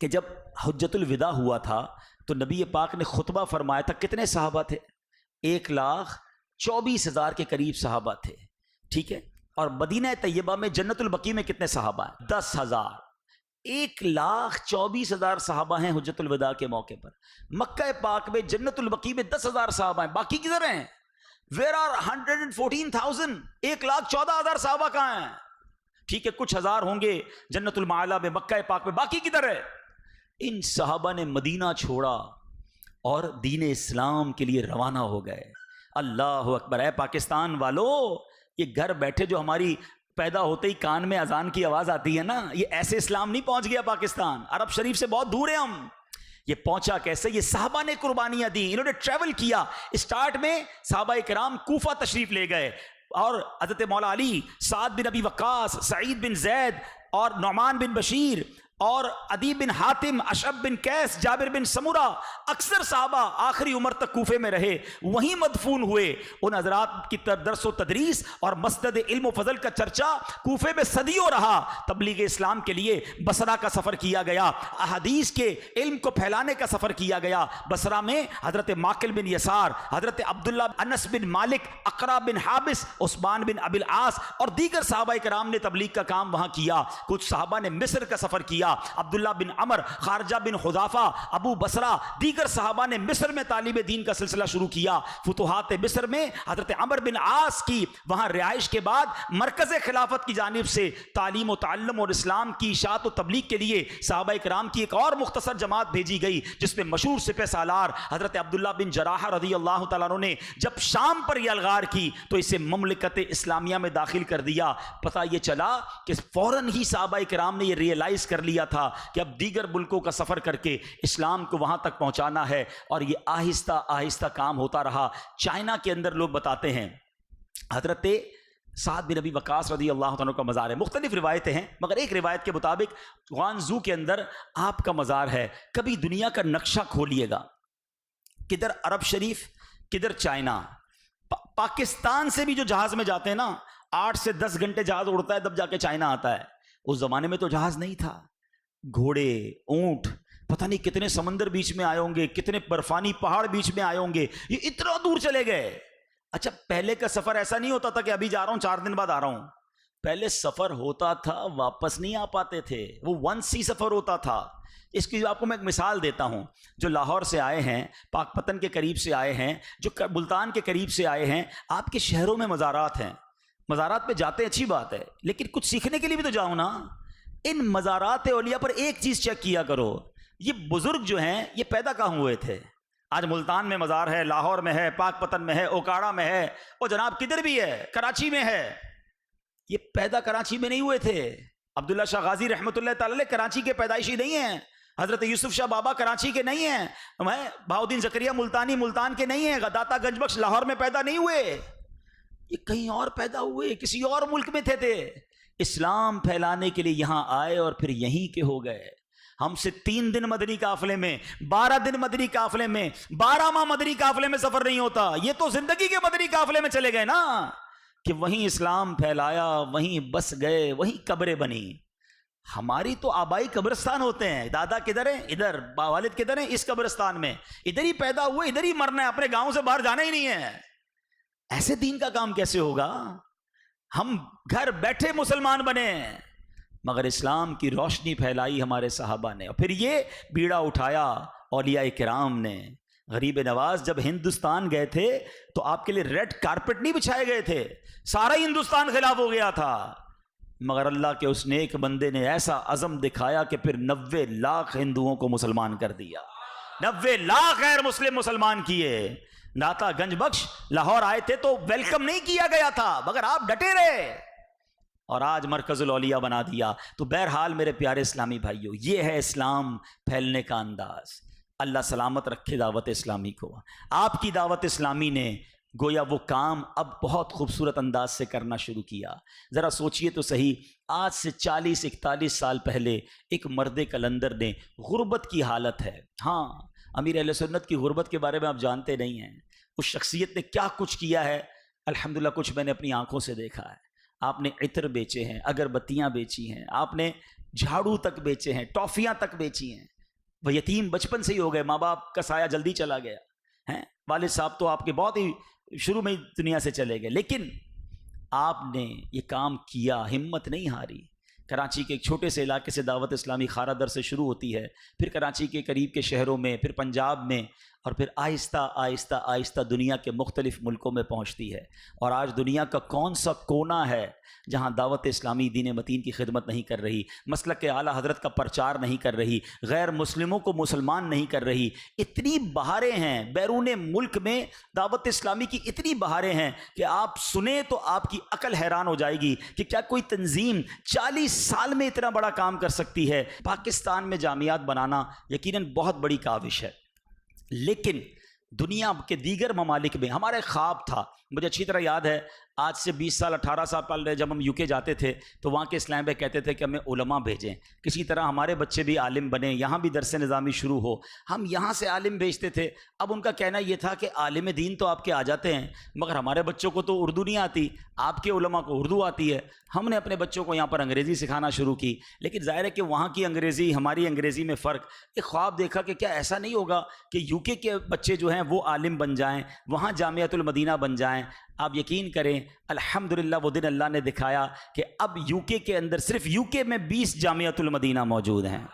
کہ جب حجۃ الوداع ہوا تھا تو نبی پاک نے خطبہ فرمایا تھا، کتنے صحابہ تھے؟ 1,24,000 کے قریب صحابہ تھے، ٹھیک ہے؟ اور مدینہ طیبہ میں جنت البقیع میں کتنے صحابہ ہیں؟ 10,000۔ 1,24,000 صحابہ ہیں حجۃ الوداع کے موقع پر۔ مکہ پاک میں جنت البقیع میں 10,000 صحابہ ہیں، باقی کدھر ہیں؟ Where are 114,000؟ 1,14,000 صحابہ کہاں ہیں؟ ٹھیک ہے، کچھ ہزار ہوں گے جنت المعلا میں، مکہ پاک میں، باقی کدھر ہے؟ ان صحابہ نے مدینہ چھوڑا اور دین اسلام کے لیے روانہ ہو گئے۔ اللہ اکبر۔ اے پاکستان والو، یہ گھر بیٹھے جو ہماری پیدا ہوتے ہی کان میں اذان کی آواز آتی ہے نا، یہ ایسے اسلام نہیں پہنچ گیا پاکستان، عرب شریف سے بہت دور ہیں ہم۔ یہ پہنچا کیسے؟ یہ صحابہ نے قربانیاں دی، انہوں نے ٹریول کیا۔ اسٹارٹ میں صحابہ کرام کوفہ تشریف لے گئے، اور حضرت مولا علی، سعد بن ابی وقاص، سعید بن زید اور نعمان بن بشیر اور عدی بن حاتم، اشعب بن قیس، جابر بن سمرہ، اکثر صحابہ آخری عمر تک کوفے میں رہے، وہیں مدفون ہوئے۔ ان حضرات کی درس و تدریس اور مسجد علم و فضل کا چرچا کوفے میں صدیوں رہا۔ تبلیغ اسلام کے لیے بصرہ کا سفر کیا گیا، احادیث کے علم کو پھیلانے کا سفر کیا گیا۔ بصرہ میں حضرت ماقل بن یسار، حضرت عبداللہ انس بن مالک، اقرا بن حابس، عثمان بن ابی العاص اور دیگر صحابہ کرام نے تبلیغ کا کام وہاں کیا۔ کچھ صحابہ نے مصر کا سفر کیا، عبداللہ بن عمر، خارجہ بن حذافہ، ابو بصرہ، دیگر صحابہ نے مصر میں تعلیم دین کا سلسلہ شروع کیا۔ فتوحات مصر میں حضرت عمر بن عاص کی وہاں رہائش کے بعد مرکز خلافت کی جانب سے تعلیم و تعلم اور اسلام کی اشاعت و تبلیغ کے لیے صحابہ کرام کی ایک اور مختصر جماعت بھیجی گئی، جس میں مشہور سپہ سالار حضرت عبداللہ بن جراحہ رضی اللہ تعالیٰ عنہ نے جب شام پر یہ الغار کی تو اسے مملکت اسلامیہ میں داخل کر دیا۔ پتہ یہ چلا کہ فوراً ہی صحابہ کرام نے یہ ریئلائز کر لیا تھا کہ اب دیگر ملکوں کا سفر کر کے اسلام کو وہاں تک پہنچانا ہے، اور یہ آہستہ آہستہ کام ہوتا رہا۔ چائنا کے اندر لوگ بتاتے ہیں حضرت سعد بن ابی وقاص رضی اللہ عنہ کا مزار ہے، مختلف روایتیں ہیں، مگر ایک روایت کے مطابق غوانزو کے اندر آپ کا مزار ہے۔ کبھی دنیا کا نقشہ کھولیے گا، کدھر عرب شریف، کدھر چائنا۔ پاکستان سے بھی جو جہاز میں جاتے ہیں نا، 8 سے 10 گھنٹے جہاز اڑتا ہے تب جا کے چائنا آتا ہے۔ اس زمانے میں تو جہاز نہیں تھا، گھوڑے، اونٹ، پتہ نہیں کتنے سمندر بیچ میں آئے ہوں گے، کتنے برفانی پہاڑ بیچ میں آئے ہوں گے، یہ اتنا دور چلے گئے۔ اچھا، پہلے کا سفر ایسا نہیں ہوتا تھا کہ ابھی جا رہا ہوں 4 دن بعد آ رہا ہوں، پہلے سفر ہوتا تھا واپس نہیں آ پاتے تھے، وہ ونس ہی سفر ہوتا تھا۔ اس کی آپ کو میں ایک مثال دیتا ہوں، جو لاہور سے آئے ہیں، پاک پتن کے قریب سے آئے ہیں، جو ملتان کے قریب سے آئے ہیں، آپ کے شہروں میں مزارات ہیں، مزارات پہ جاتے ہیں، اچھی بات ہے، لیکن کچھ سیکھنے کے لیے بھی تو جاؤ نا۔ ان مزارات اولیاء پر ایک چیز چیک کیا کرو، یہ بزرگ جو ہیں یہ پیدا کہاں ہوئے تھے؟ آج ملتان میں مزار ہے، لاہور میں ہے، پاک پتن میں ہے، اوکاڑا میں ہے، اور جناب کدھر بھی ہے، کراچی میں ہے۔ یہ پیدا کراچی میں نہیں ہوئے تھے۔ عبداللہ شاہ غازی رحمۃ اللہ تعالی کراچی کے پیدائشی نہیں ہیں، حضرت یوسف شاہ بابا کراچی کے نہیں ہیں، بہاؤدین زکریا ملتانی ملتان کے نہیں ہیں، داتا گنج بخش لاہور میں پیدا نہیں ہوئے، یہ کہیں اور پیدا ہوئے، کسی اور ملک میں تھے۔ اسلام پھیلانے کے لیے یہاں آئے اور پھر یہیں کے ہو گئے۔ ہم سے 3 دن مدنی قافلے میں، 12 دن مدنی قافلے میں، 12 ماہ مدنی قافلے میں سفر نہیں ہوتا۔ یہ تو زندگی کے مدنی قافلے میں چلے گئے نا، کہ وہیں اسلام پھیلایا، وہیں بس گئے، وہیں قبریں بنی۔ ہماری تو آبائی قبرستان ہوتے ہیں، دادا کدھر ہیں؟ ادھر، والد کدھر ہیں؟ اس قبرستان میں، ادھر ہی پیدا ہوئے، ادھر ہی مرنا ہے، اپنے گاؤں سے باہر جانا ہی نہیں ہے۔ ایسے دین کا کام کیسے ہوگا؟ ہم گھر بیٹھے مسلمان بنے، مگر اسلام کی روشنی پھیلائی ہمارے صحابہ نے، اور پھر یہ بیڑا اٹھایا اولیاء کرام نے۔ غریب نواز جب ہندوستان گئے تھے تو آپ کے لیے ریڈ کارپٹ نہیں بچھائے گئے تھے، سارا ہندوستان خلاف ہو گیا تھا، مگر اللہ کے اس نیک بندے نے ایسا عزم دکھایا کہ پھر 90 لاکھ ہندوؤں کو مسلمان کر دیا، 90 لاکھ غیر مسلم مسلمان کیے۔ داتا گنج بخش لاہور آئے تھے تو ویلکم نہیں کیا گیا تھا، مگر آپ ڈٹے رہے اور آج مرکز الاولیاء بنا دیا۔ تو بہرحال میرے پیارے اسلامی بھائیوں، یہ ہے اسلام پھیلنے کا انداز۔ اللہ سلامت رکھے دعوت اسلامی کو۔ آپ کی دعوت اسلامی نے گویا وہ کام اب بہت خوبصورت انداز سے کرنا شروع کیا۔ ذرا سوچئے تو صحیح، آج سے 40-41 سال پہلے ایک مرد کلندر نے، غربت کی حالت ہے، ہاں امیر اہل سنت کی غربت کے بارے میں آپ جانتے نہیں ہیں، اس شخصیت نے کیا کچھ کیا ہے۔ الحمدللہ کچھ میں نے اپنی آنکھوں سے دیکھا ہے۔ آپ نے عطر بیچے ہیں، اگربتیاں بیچی ہیں، آپ نے جھاڑو تک بیچے ہیں، ٹافیاں تک بیچی ہیں۔ وہ یتیم بچپن سے ہی ہو گئے، ماں باپ کا سایہ جلدی چلا گیا ہیں، والد صاحب تو آپ کے بہت ہی شروع میں دنیا سے چلے گئے، لیکن آپ نے یہ کام کیا، ہمت نہیں ہاری۔ کراچی کے ایک چھوٹے سے علاقے سے دعوت اسلامی خارا در سے شروع ہوتی ہے، پھر کراچی کے قریب کے شہروں میں، پھر پنجاب میں، اور پھر آہستہ آہستہ آہستہ دنیا کے مختلف ملکوں میں پہنچتی ہے۔ اور آج دنیا کا کون سا کونا ہے جہاں دعوت اسلامی دین متین کی خدمت نہیں کر رہی، مسلک اعلیٰ حضرت کا پرچار نہیں کر رہی، غیر مسلموں کو مسلمان نہیں کر رہی۔ اتنی بہاریں ہیں بیرون ملک میں، دعوت اسلامی کی اتنی بہاریں ہیں کہ آپ سنیں تو آپ کی عقل حیران ہو جائے گی کہ کیا کوئی تنظیم 40 سال میں اتنا بڑا کام کر سکتی ہے۔ پاکستان میں جامعات بنانا یقیناً بہت بڑی کاوش ہے، لیکن دنیا کے دیگر ممالک میں ہمارا ایک خواب تھا۔ مجھے اچھی طرح یاد ہے، آج سے 20 سال 18 سال پہلے جب ہم UK جاتے تھے تو وہاں کے اسلام بھائی کہتے تھے کہ ہمیں علماء بھیجیں، کسی طرح ہمارے بچے بھی عالم بنیں، یہاں بھی درس نظامی شروع ہو۔ ہم یہاں سے عالم بھیجتے تھے۔ اب ان کا کہنا یہ تھا کہ عالم دین تو آپ کے آ جاتے ہیں، مگر ہمارے بچوں کو تو اردو نہیں آتی، آپ کے علماء کو اردو آتی ہے۔ ہم نے اپنے بچوں کو یہاں پر انگریزی سکھانا شروع کی، لیکن ظاہر ہے کہ وہاں کی انگریزی ہماری انگریزی میں فرق۔ ایک خواب دیکھا کہ کیا ایسا نہیں ہوگا کہ UK کے بچے جو ہیں وہ عالم بن جائیں، وہاں جامعۃ المدینہ بن جائیں۔ آپ یقین کریں الحمدللہ وہ دن اللہ نے دکھایا کہ اب UK کے اندر، صرف UK میں 20 جامعۃ المدینہ موجود ہیں،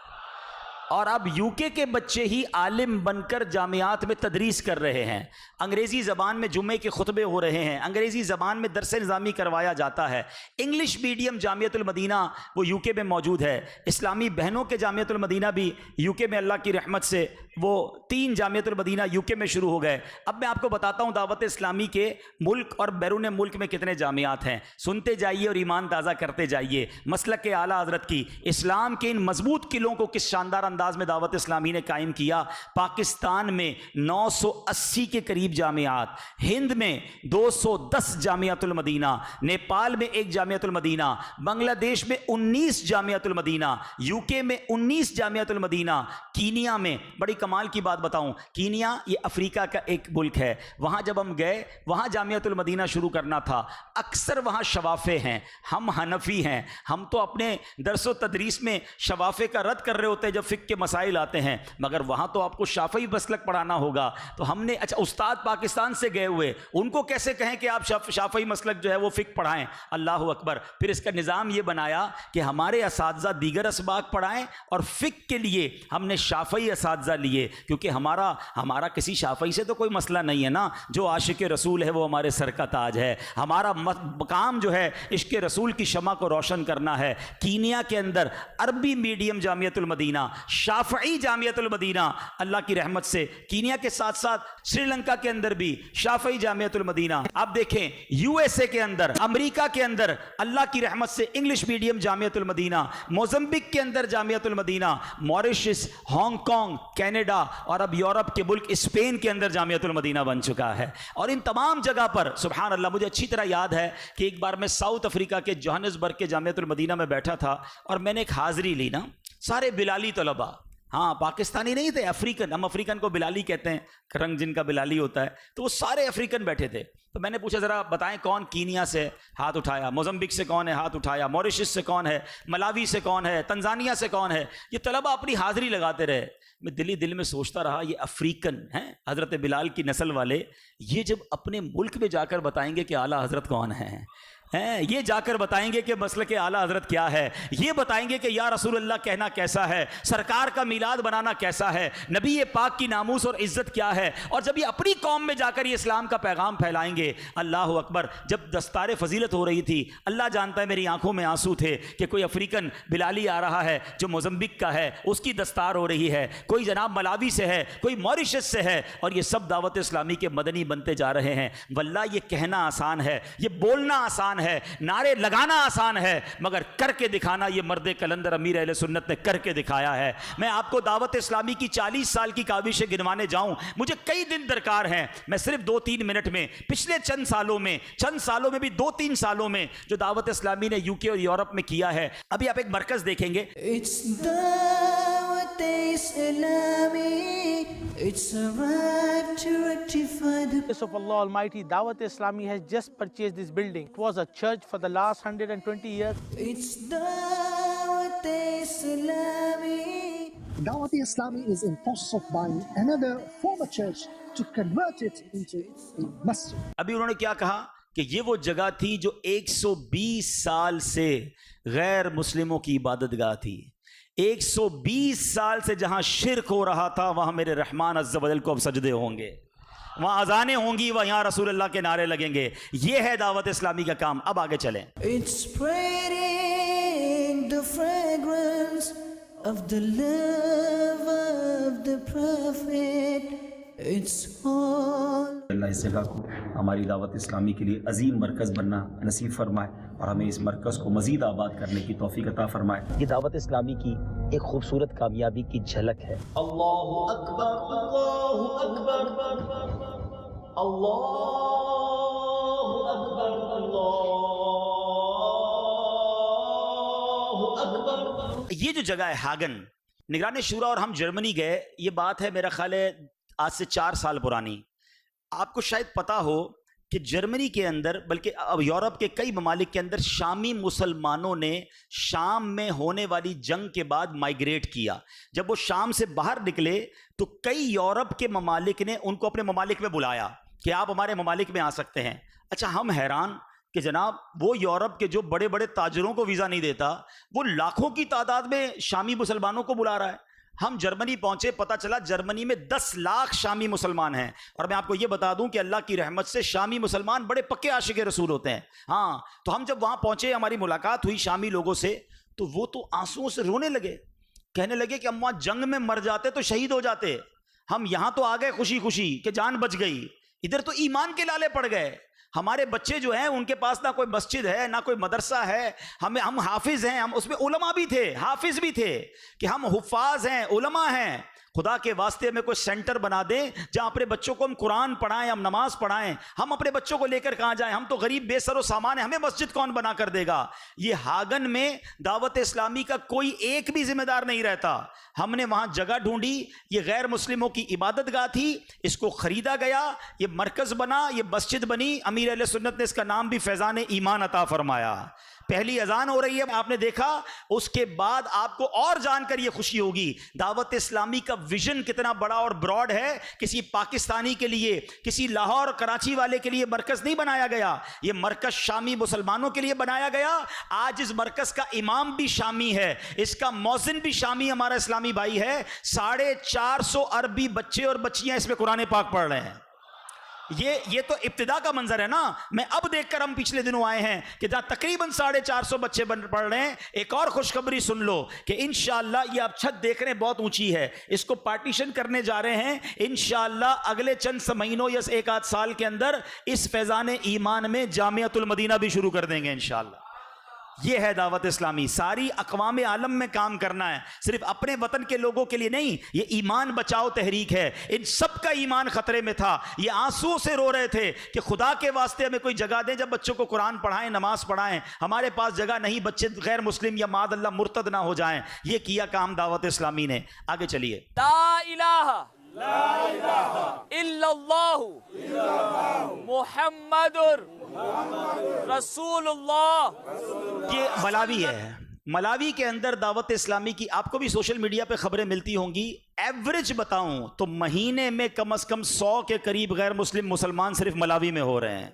اور اب UK کے بچے ہی عالم بن کر جامعات میں تدریس کر رہے ہیں۔ انگریزی زبان میں جمعے کے خطبے ہو رہے ہیں، انگریزی زبان میں درس نظامی کروایا جاتا ہے۔ انگلش میڈیم جامعۃ المدینہ وہ UK میں موجود ہے۔ اسلامی بہنوں کے جامعۃ المدینہ بھی UK میں اللہ کی رحمت سے وہ 3 جامعۃ المدینہ UK میں شروع ہو گئے۔ اب میں آپ کو بتاتا ہوں دعوت اسلامی کے ملک اور بیرون ملک میں کتنے جامعات ہیں۔ سنتے جائیے اور ایمان تازہ کرتے جائیے۔ مسلک کے اعلیٰ حضرت کی اسلام کے ان مضبوط قلعوں کو کس شاندار انداز میں دعوت اسلامی نے قائم کیا۔ پاکستان میں 980 کے قریب جامعات، ہند میں 210 جامعۃ المدینہ، نیپال میں 1 جامعۃ المدینہ، بنگلہ دیش میں 19 جامعۃ المدینہ، UK میں 19 جامعۃ المدینہ، کینیا میں، بڑی کمال کی بات بتاؤں، کینیا یہ افریقہ کا ایک ملک ہے، وہاں جب ہم گئے وہاں جامعۃ المدینہ شروع کرنا تھا۔ اکثر وہاں شوافے ہیں، ہم حنفی ہیں، ہم تو اپنے درس و تدریس میں شوافے کا رد کر رہے ہوتے ہیں جب فقہ کے مسائل آتے ہیں، مگر وہاں تو آپ کو شافعی مسلک پڑھانا ہوگا۔ تو ہم نے اچھا استاد پاکستان سے گئے ہوئے، ان کو کیسے کہیں کہ آپ شافعی مسلک جو ہے وہ فقہ پڑھائیں؟ اللہ اکبر۔ پھر اس کا نظام یہ بنایا کہ ہمارے اساتذہ دیگر اسباق پڑھائیں اور فقہ کے لیے ہم نے شافعی اساتذہ لیے، کیونکہ ہمارا کسی شافعی سے تو کوئی مسئلہ نہیں ہے نا، جو عاشق رسول ہے وہ ہمارے سر کا تاج ہے۔ ہمارا مقام جو ہے عشق رسول کی شمع کو روشن کرنا ہے۔ کینیا کے اندر عربی میڈیم جامعۃ المدینہ، شافعی جامعۃ المدینہ، اللہ کی رحمت سے کینیا کے ساتھ ساتھ سری لنکا کے اندر بھی شافعی جامعۃ المدینہ۔ آپ دیکھیں USA کے اندر، امریکہ کے اندر اللہ کی رحمت سے انگلش میڈیم جامعۃ المدینہ، موزمبک کے اندر جامعۃ المدینہ، موریشس، ہانگ کانگ، کینیڈا اور اب یورپ کے ملک اسپین کے اندر جامعۃ المدینہ بن چکا ہے۔ اور ان تمام جگہ پر سبحان اللہ، مجھے اچھی طرح یاد ہے کہ ایک بار میں ساؤتھ افریقہ کے جوہانسبرگ کے جامعۃ المدینہ میں بیٹھا تھا اور میں نے ایک حاضری لی نا، سارے بلالی طلباء، ہاں پاکستانی نہیں تھے، افریقن، ہم افریقن کو بلالی کہتے ہیں، رنگ جن کا بلالی ہوتا ہے، تو وہ سارے افریقن بیٹھے تھے۔ تو میں نے پوچھا ذرا بتائیں کون کینیا سے ہاتھ اٹھایا، موزمبک سے کون ہے ہاتھ اٹھایا، موریشس سے کون ہے، ملاوی سے کون ہے، تنزانیہ سے کون ہے۔ یہ طلباء اپنی حاضری لگاتے رہے۔ میں دل میں سوچتا رہا یہ افریقن ہیں، حضرت بلال کی نسل والے، یہ جب اپنے ملک میں جا کر بتائیں گے کہ اعلیٰ حضرت کون ہیں، یہ جا کر بتائیں گے کہ مسلک اعلیٰ حضرت کیا ہے، یہ بتائیں گے کہ یا رسول اللہ کہنا کیسا ہے، سرکار کا میلاد بنانا کیسا ہے، نبی پاک کی ناموس اور عزت کیا ہے. اور جب یہ اپنی قوم میں جا کر یہ اسلام کا پیغام پھیلائیں گے. اللہ اکبر. جب دستار فضیلت ہو رہی تھی، اللہ جانتا ہے میری آنکھوں میں آنسو تھے کہ کوئی افریقن بلالی آ رہا ہے جو موزمبیق کا ہے، اس کی دستار ہو رہی ہے، کوئی جناب ملاوی سے ہے، کوئی موریشس سے ہے، اور یہ سب دعوت اسلامی کے مدنی بنتے جا رہے ہیں. واللہ یہ کہنا آسان ہے، یہ بولنا آسان ہے، نعرے لگانا آسان ہے، مگر کر کے دکھانا یہ مرد کلندر امیر اہل سنت نے کر کے دکھایا ہے. میں آپ کو دعوت اسلامی کی 40 سال کی کاوشیں گنوانے جاؤں، مجھے کئی دن درکار ہیں. میں صرف 2-3 منٹ میں پچھلے چند سالوں میں بھی 2-3 سالوں میں جو دعوت اسلامی نے UK اور یورپ میں کیا ہے. ابھی آپ ایک مرکز دیکھیں گے. It's دعوت اسلامی. It's arrived to rectify the Of Allah Almighty, Dawat Islami has just purchased this building. It was a church for the last 120 years. It's دعوت اسلامی. Dawat Islami is in process of buying another former church to convert it into a masjid. ابھی انہوں نے کیا کہا کہ یہ وہ جگہ تھی جو 120 سال سے غیر مسلموں کی عبادت گاہ تھی. 120 سال سے جہاں شرک ہو رہا تھا وہاں میرے رحمان عز و جل کو اب سجدے ہوں گے، وہاں اذانیں ہوں گی، وہاں رسول اللہ کے نعرے لگیں گے. یہ ہے دعوت اسلامی کا کام. اب آگے چلیں. It's spreading the fragrance of the love of the prophet. It's all. اللہ اس جگہ کو ہماری دعوت اسلامی کے لیے عظیم مرکز بننا نصیب فرمائے اور ہمیں اس مرکز کو مزید آباد کرنے کی توفیق عطا فرمائے. یہ دعوت اسلامی کی ایک خوبصورت کامیابی کی جھلک ہے. اللہ اکبر، اللہ اکبر، اللہ اکبر، اللہ اکبر. یہ جو جگہ ہے ہاگن، نگران شورا اور ہم جرمنی گئے. یہ بات ہے میرا خیال ہے آج سے 4 سال پرانی. آپ کو شاید پتا ہو کہ جرمنی کے اندر، بلکہ اب یورپ کے کئی ممالک کے اندر شامی مسلمانوں نے شام میں ہونے والی جنگ کے بعد مائیگریٹ کیا. جب وہ شام سے باہر نکلے تو کئی یورپ کے ممالک نے ان کو اپنے ممالک میں بلایا کہ آپ ہمارے ممالک میں آ سکتے ہیں. اچھا، ہم حیران کہ جناب وہ یورپ کے جو بڑے بڑے تاجروں کو ویزا نہیں دیتا، وہ لاکھوں کی تعداد میں شامی مسلمانوں کو بلا رہا ہے. ہم جرمنی پہنچے، پتہ چلا جرمنی میں 10 لاکھ شامی مسلمان ہیں. اور میں آپ کو یہ بتا دوں کہ اللہ کی رحمت سے شامی مسلمان بڑے پکے عاشق رسول ہوتے ہیں. ہاں، تو ہم جب وہاں پہنچے، ہماری ملاقات ہوئی شامی لوگوں سے، تو وہ تو آنسوؤں سے رونے لگے، کہنے لگے کہ ہم وہاں جنگ میں مر جاتے تو شہید ہو جاتے، ہم یہاں تو آ گئے خوشی خوشی کہ جان بچ گئی، ادھر تو ایمان کے لالے پڑ گئے. ہمارے بچے جو ہیں ان کے پاس نہ کوئی مسجد ہے، نہ کوئی مدرسہ ہے. ہم حافظ ہیں، ہم اس میں علماء بھی تھے، حافظ بھی تھے کہ ہم حفاظ ہیں، علماء ہیں. خدا کے واسطے ہمیں کوئی سینٹر بنا دیں جہاں اپنے بچوں کو ہم قرآن پڑھائیں، ہم نماز پڑھائیں. ہم اپنے بچوں کو لے کر کہاں جائیں؟ ہم تو غریب بے سر و سامان ہیں، ہمیں مسجد کون بنا کر دے گا؟ یہ ہاگن میں دعوت اسلامی کا کوئی ایک بھی ذمہ دار نہیں رہتا. ہم نے وہاں جگہ ڈھونڈی، یہ غیر مسلموں کی عبادت گاہ تھی، اس کو خریدا گیا، یہ مرکز بنا، یہ مسجد بنی. امیر اہل سنت نے اس کا نام بھی فیضان ایمان عطا فرمایا. پہلی اذان ہو رہی ہے، آپ نے دیکھا. اس کے بعد آپ کو اور جان کر یہ خوشی ہوگی دعوت اسلامی کا ویژن کتنا بڑا اور براڈ ہے. کسی پاکستانی کے لیے، کسی لاہور اور کراچی والے کے لیے مرکز نہیں بنایا گیا، یہ مرکز شامی مسلمانوں کے لیے بنایا گیا. آج اس مرکز کا امام بھی شامی ہے، اس کا مؤذن بھی شامی ہمارا اسلامی بھائی ہے. 450 عربی بچے اور بچیاں اس میں قرآن پاک پڑھ رہے ہیں. یہ تو ابتدا کا منظر ہے نا. میں اب دیکھ کر ہم پچھلے دنوں آئے ہیں کہ جہاں تقریباً 450 بچے پڑھ رہے ہیں. ایک اور خوشخبری سن لو کہ انشاءاللہ یہ آپ چھت دیکھ رہے ہیں بہت اونچی ہے، اس کو پارٹیشن کرنے جا رہے ہیں. انشاءاللہ اگلے چند مہینوں یا 1-8 سال کے اندر اس فیضان ایمان میں جامعۃ المدینہ بھی شروع کر دیں گے انشاءاللہ. یہ ہے دعوت اسلامی. ساری اقوام عالم میں کام کرنا ہے، صرف اپنے وطن کے لوگوں کے لیے نہیں. یہ ایمان بچاؤ تحریک ہے. ان سب کا ایمان خطرے میں تھا. یہ آنسو سے رو رہے تھے کہ خدا کے واسطے ہمیں کوئی جگہ دیں جب بچوں کو قرآن پڑھائیں، نماز پڑھائیں. ہمارے پاس جگہ نہیں، بچے غیر مسلم یا معاذ اللہ مرتد نہ ہو جائیں. یہ کیا کام دعوت اسلامی نے. آگے چلیے. لا الہ الا اللہ محمد رسول اللہ. یہ ملاوی ہے. ملاوی کے اندر دعوت اسلامی کی آپ کو بھی سوشل میڈیا پہ خبریں ملتی ہوں گی. ایوریج بتاؤں تو مہینے میں کم از کم 100 کے قریب غیر مسلم مسلمان صرف ملاوی میں ہو رہے ہیں.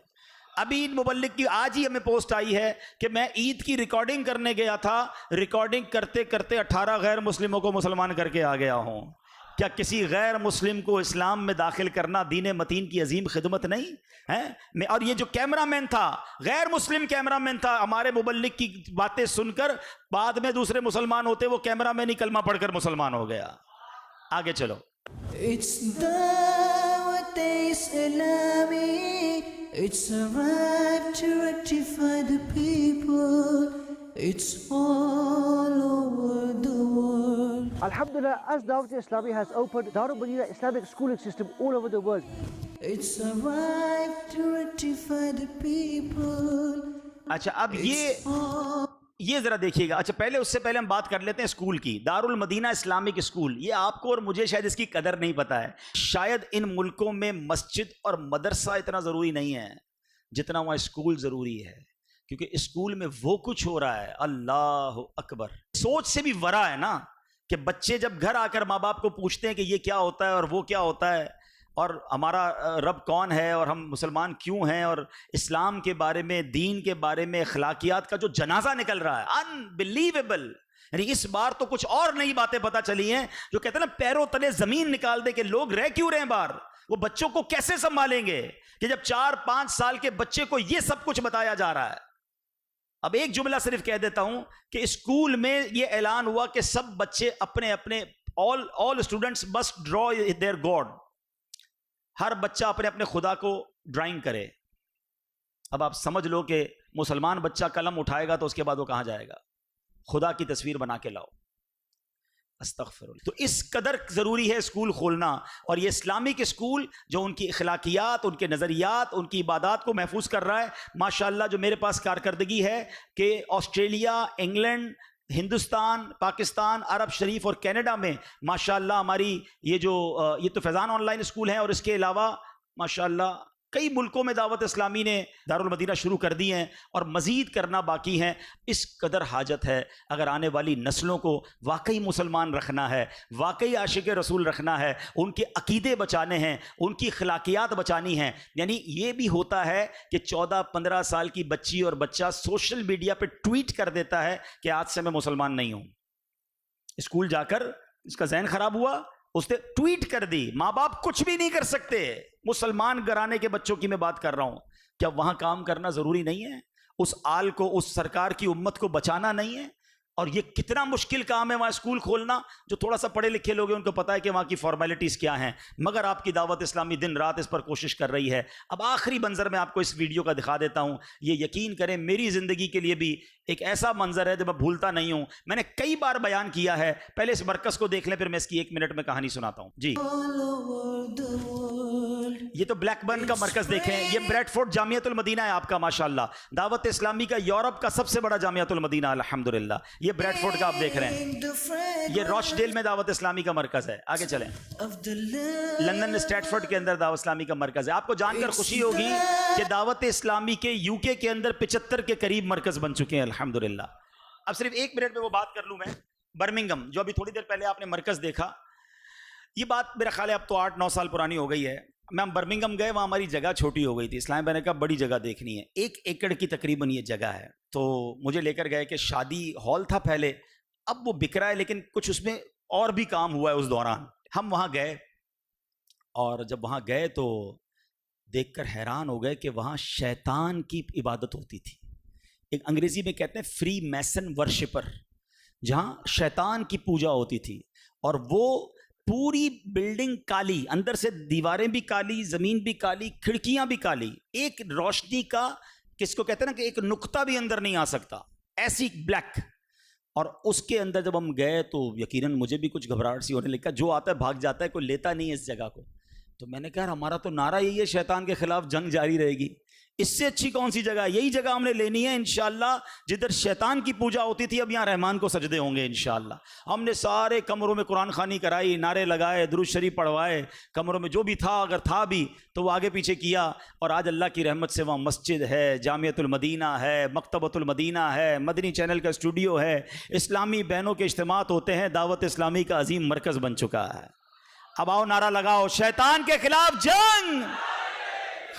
ابھی ان مبلغ کی آج ہی ہمیں پوسٹ آئی ہے کہ میں عید کی ریکارڈنگ کرنے گیا تھا، ریکارڈنگ کرتے کرتے 18 غیر مسلموں کو مسلمان کر کے آ گیا ہوں۔ کیا کسی غیر مسلم کو اسلام میں داخل کرنا دین متین کی عظیم خدمت نہیں ہے؟ اور یہ جو کیمرہ مین تھا، غیر مسلم کیمرہ مین تھا، ہمارے مبلغ کی باتیں سن کر بعد میں دوسرے مسلمان ہوتے، وہ کیمرہ مین ہی کلمہ پڑھ کر مسلمان ہو گیا۔ آگے چلو۔ It's Dawat Islami. It's a right to rectify the people. It's all over the world. Alhamdulillah, as Dawat Islami has opened Darul Madina Islamic schooling system all over the world. It's a right to rectify the people. اچھا اب یہ ذرا دیکھیے گا۔ اچھا پہلے اس سے پہلے ہم بات کر لیتے ہیں اسکول کی۔ دارالمدینہ اسلامک اسکول، یہ آپ کو اور مجھے شاید اس کی قدر نہیں پتا ہے۔ شاید ان ملکوں میں مسجد اور مدرسہ اتنا ضروری نہیں ہے جتنا وہاں اسکول ضروری ہے، کیونکہ اسکول میں وہ کچھ ہو رہا ہے، اللہ اکبر، سوچ سے بھی ورا ہے نا، کہ بچے جب گھر آ کر ماں باپ کو پوچھتے ہیں کہ یہ کیا ہوتا ہے اور وہ کیا ہوتا ہے، اور ہمارا رب کون ہے اور ہم مسلمان کیوں ہیں، اور اسلام کے بارے میں، دین کے بارے میں، اخلاقیات کا جو جنازہ نکل رہا ہے، انبیلیویبل۔ یعنی اس بار تو کچھ اور نئی باتیں پتہ چلی ہیں، جو کہتے ہیں نا پیروں تلے زمین نکال دے کہ لوگ رہ کیوں رہے ہیں باہر، وہ بچوں کو کیسے سنبھالیں گے کہ جب 4-5 سال کے بچے کو یہ سب کچھ بتایا جا رہا ہے۔ اب ایک جملہ صرف کہہ دیتا ہوں کہ اسکول میں یہ اعلان ہوا کہ سب بچے اپنے اپنے all students must draw their God، ہر بچہ اپنے اپنے خدا کو ڈرائنگ کرے۔ اب آپ سمجھ لو کہ مسلمان بچہ قلم اٹھائے گا تو اس کے بعد وہ کہاں جائے گا؟ خدا کی تصویر بنا کے لاؤ، استغفر اللہ۔ تو اس قدر ضروری ہے اسکول کھولنا، اور یہ اسلامک اسکول جو ان کی اخلاقیات، ان کے نظریات، ان کی عبادات کو محفوظ کر رہا ہے، ماشاءاللہ جو میرے پاس کارکردگی ہے کہ آسٹریلیا، انگلینڈ، ہندوستان، پاکستان، عرب شریف اور کینیڈا میں ماشاءاللہ ہماری یہ تو فیضان آن لائن اسکول ہیں، اور اس کے علاوہ ماشاءاللہ کئی ملکوں میں دعوت اسلامی نے دارالمدینہ شروع کر دی ہیں، اور مزید کرنا باقی ہیں۔ اس قدر حاجت ہے، اگر آنے والی نسلوں کو واقعی مسلمان رکھنا ہے، واقعی عاشق رسول رکھنا ہے، ان کے عقیدے بچانے ہیں، ان کی اخلاقیات بچانی ہیں۔ یعنی یہ بھی ہوتا ہے کہ 14-15 سال کی بچی اور بچہ سوشل میڈیا پہ ٹویٹ کر دیتا ہے کہ آج سے میں مسلمان نہیں ہوں۔ اسکول جا کر اس کا ذہن خراب ہوا، اس نے ٹویٹ کر دی، ماں باپ کچھ بھی نہیں کر سکتے۔ مسلمان گھرانے کے بچوں کی میں بات کر رہا ہوں، کیا وہاں کام کرنا ضروری نہیں ہے؟ اس آل کو، اس سرکار کی امت کو بچانا نہیں ہے؟ اور یہ کتنا مشکل کام ہے وہاں اسکول کھولنا۔ جو تھوڑا سا پڑھے لکھے لوگ ہیں ان کو پتا ہے کہ وہاں کی فارمیلٹیز کیا ہیں، مگر آپ کی دعوت اسلامی دن رات اس پر کوشش کر رہی ہے۔ اب آخری منظر میں آپ کو اس ویڈیو کا دکھا دیتا ہوں، یہ یقین کریں میری زندگی کے لیے بھی ایک ایسا منظر ہے جو میں بھولتا نہیں ہوں، میں نے کئی بار بیان کیا ہے۔ پہلے اس مرکز کو دیکھ لیں، پھر میں اس کی 1 منٹ میں کہانی سناتا ہوں۔ جی All over the world. یہ تو بلیک برن کا مرکز دیکھیں، یہ بریڈ فورڈ جامعۃ المدینہ ہے آپ کا، ماشاءاللہ دعوت اسلامی کا یورپ کا سب سے بڑا جامعۃ المدینہ الحمدللہ۔ یہ بریڈ فورڈ کا آپ دیکھ رہے ہیں، The fragrance یہ راش ڈیل میں دعوت اسلامی کا مرکز ہے۔ آگے چلیں، of the love. لندن اسٹریٹفورڈ کے اندر دعوت اسلامی کا مرکز ہے۔ آپ کو جان کر خوشی ہوگی کہ دعوت اسلامی کے UK کے اندر 75 کے قریب مرکز بن چکے ہیں الحمدللہ۔ اب صرف 1 منٹ میں وہ بات کر لوں میں، برمنگھم جو ابھی تھوڑی دیر پہلے آپ نے مرکز دیکھا، یہ بات میرا خیال ہے اب تو 8-9 سال پرانی ہو گئی ہے۔ میں برمنگھم گئے، وہاں ہماری جگہ چھوٹی ہو گئی تھی، اسلام بھائی نے کہا بڑی جگہ دیکھنی ہے، 1 ایکڑ کی تقریباً یہ جگہ ہے، تو مجھے لے کر گئے کہ شادی ہال تھا پہلے، اب وہ بک رہا ہے لیکن کچھ اس میں اور بھی کام ہوا ہے اس دوران۔ ہم وہاں گئے، اور جب وہاں گئے تو دیکھ کر حیران ہو گئے کہ وہاں شیطان کی عبادت ہوتی تھی۔ ایک انگریزی میں کہتے ہیں فری میسن ورشپر، جہاں شیطان کی پوجا ہوتی تھی، اور وہ پوری بلڈنگ کالی، اندر سے دیواریں بھی کالی، زمین بھی کالی، کھڑکیاں بھی کالی، ایک روشنی کا کس کو کہتے ہیں نا کہ ایک نقطہ بھی اندر نہیں آ سکتا، ایسی بلیک۔ اور اس کے اندر جب ہم گئے تو یقیناً مجھے بھی کچھ گھبراہٹ سی ہونے لگا، جو آتا ہے بھاگ جاتا ہے، کوئی لیتا نہیں ہے اس جگہ کو۔ تو میں نے کہا ہمارا تو نعرہ یہی ہے شیطان کے خلاف جنگ جاری رہے گی، اس سے اچھی کون سی جگہ ہے؟ یہی جگہ ہم نے لینی ہے انشاءاللہ، جدھر شیطان کی پوجا ہوتی تھی اب یہاں رحمان کو سجدے ہوں گے انشاءاللہ۔ ہم نے سارے کمروں میں قرآن خوانی کرائی، نعرے لگائے، درود شریف پڑھوائے، کمروں میں جو بھی تھا اگر تھا بھی تو وہ آگے پیچھے کیا، اور آج اللہ کی رحمت سے وہاں مسجد ہے، جامعۃ المدینہ ہے، مکتبۃ المدینہ ہے، مدنی چینل کا اسٹوڈیو ہے، اسلامی بہنوں کے اجتماعات ہوتے ہیں، دعوت اسلامی کا عظیم مرکز بن چکا ہے۔ اب آؤ نعرہ لگاؤ، شیطان کے خلاف جنگ،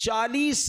40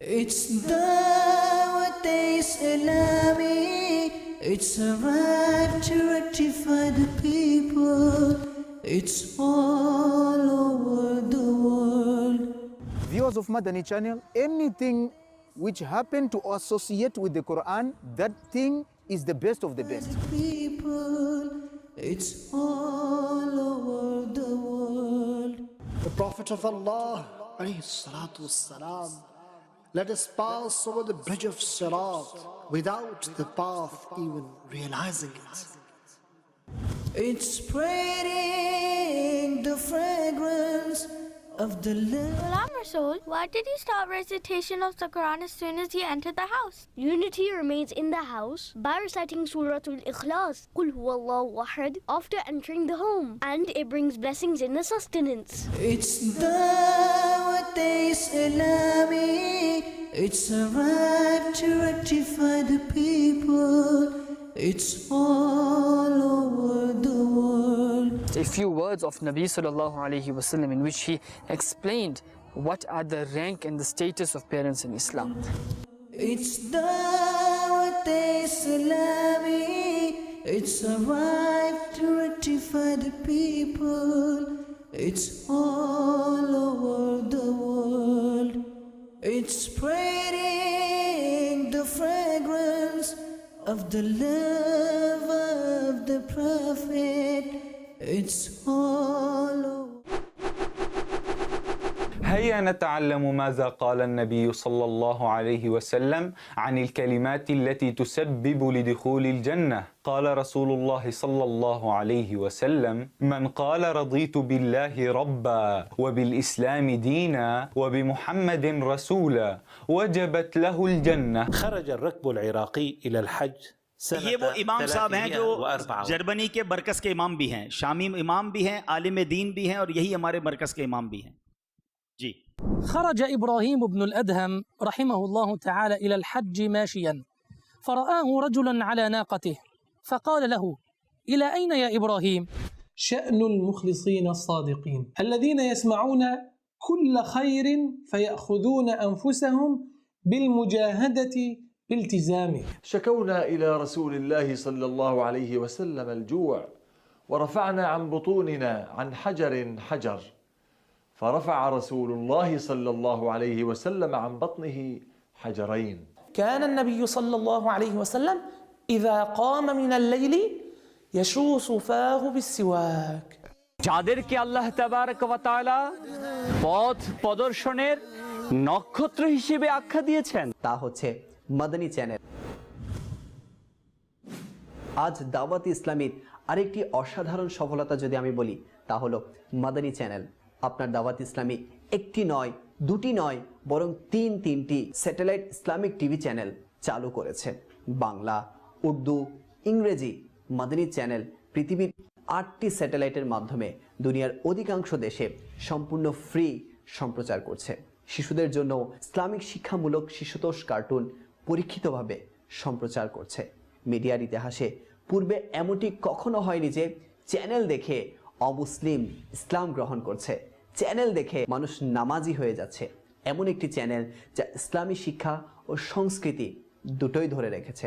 It's Dawat Islami. It's a right to rectify the people. It's all over the world. Viewers of Madani channel, anything which happen to associate with the Quran, that thing is the best of the best. People, it's all over the world. The Prophet of Allah, alayhi salatu wassalam, let us pass over the bridge of Sirat without the path even realizing it. It's spreading the fragrance of the love. Ghulam Rasool, why did he start recitation of the Quran as soon as he entered the house? Unity remains in the house by reciting Suratul Ikhlas, Qul Huwallahu Ahad, after entering the home, and it brings blessings in the sustenance. It's Dawat Islami. It's a right to rectify the people. It's all over the world. A few words of Nabi sallallahu alaihi wasallam in which he explained what are the rank and the status of parents in Islam. It's Dawat Islami. It's a right to rectify the people. It's all over the world. It's spreading the fragrance of the love of the Prophet. It's all over. هيا نتعلم ماذا قال النبي صلى الله عليه وسلم عن الكلمات التي تسبب لدخول الجنة. قال رسول الله صلى الله عليه وسلم: من قال رضيت بالله ربا وبالإسلام دينا وبمحمد رسولا وجبت له الجنة. خرج الركب العراقي إلى الحج. یہ وہ امام صاحب ہیں جو جرمنی کے مرکز کے امام بھی ہیں، شامی امام بھی ہیں، عالم دین بھی ہیں، اور یہی ہمارے مرکز کے امام بھی ہیں. جی. خرج إبراهيم بن الأدهم رحمه الله تعالى إلى الحج ماشيا فرآه رجلا على ناقته فقال له: إلى أين يا إبراهيم؟ شأن المخلصين الصادقين الذين يسمعون كل خير فيأخذون أنفسهم بالمجاهدة بالتزامه. شكونا إلى رسول الله صلى الله عليه وسلم الجوع ورفعنا عن بطوننا عن حجر حجر فرفع رسول الله صلى الله عليه وسلم عن بطنه حجرين. كان النبي صلى الله عليه وسلم إذا قام من الليل يشوص فاه بالسواك. যাদেরকে আল্লাহ তাবারক ওয়া তাআলা পথ প্রদর্শনের নক্ষত্র হিসেবে আখ্যা দিয়েছেন তা হচ্ছে মাদানী চ্যানেল। আজ দাওয়াত ইসলামীর আরেকটি অসাধারণ সফলতা যদি আমি বলি তা হলো মাদানী চ্যানেল। আপনার দাওয়াত ইসলামী একটি নয়, দুটি নয়, বরং তিনটি স্যাটেলাইট ইসলামিক টিভি চ্যানেল চালু করেছে। বাংলা, উর্দু, ইংরেজি মাদানী চ্যানেল পৃথিবীর 8টি স্যাটেলাইটের মাধ্যমে দুনিয়ার অধিকাংশ দেশে সম্পূর্ণ ফ্রি সম্প্রচার করছে। শিশুদের জন্য ইসলামিক শিক্ষামূলক শিশুতোষ কার্টুন পরীক্ষিতভাবে সম্প্রচার করছে। মিডিয়ার ইতিহাসে পূর্বে এমনটি কখনো হয়নি যে চ্যানেল দেখে অমুসলিম ইসলাম গ্রহণ করছে, চ্যানেল দেখে মানুষ নামাজি হয়ে যাচ্ছে। এমন একটি চ্যানেল যা ইসলামী শিক্ষা ও সংস্কৃতি দুটোই ধরে রেখেছে।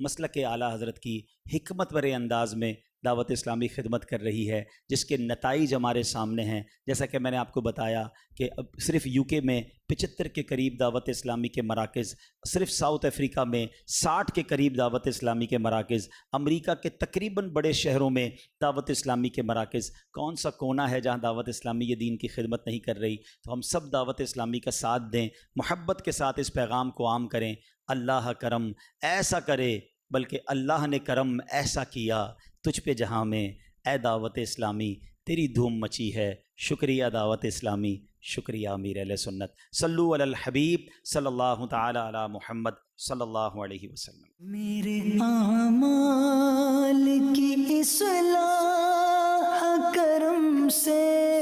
مسلک اعلیٰ حضرت کی حکمت بھرے انداز میں دعوت اسلامی خدمت کر رہی ہے، جس کے نتائج ہمارے سامنے ہیں. جیسا کہ میں نے آپ کو بتایا کہ اب صرف یو کے میں 75 کے قریب دعوت اسلامی کے مراکز، صرف ساؤتھ افریقہ میں 60 کے قریب دعوت اسلامی کے مراکز، امریکہ کے تقریباً بڑے شہروں میں دعوت اسلامی کے مراکز. کون سا کونا ہے جہاں دعوت اسلامی یہ دین کی خدمت نہیں کر رہی؟ تو ہم سب دعوت اسلامی کا ساتھ دیں، محبت کے ساتھ اس پیغام کو عام کریں. اللہ کرم ایسا کرے، بلکہ اللہ نے کرم ایسا کیا تجھ پہ جہاں میں، اے دعوت اسلامی تیری دھوم مچی ہے. شکریہ دعوت اسلامی، شکریہ امیر اہل سنت. صلو علی الحبیب صلی اللہ تعالی علی محمد صلی اللہ علیہ وسلم. میرے اعمال کی اصلاح کرم سے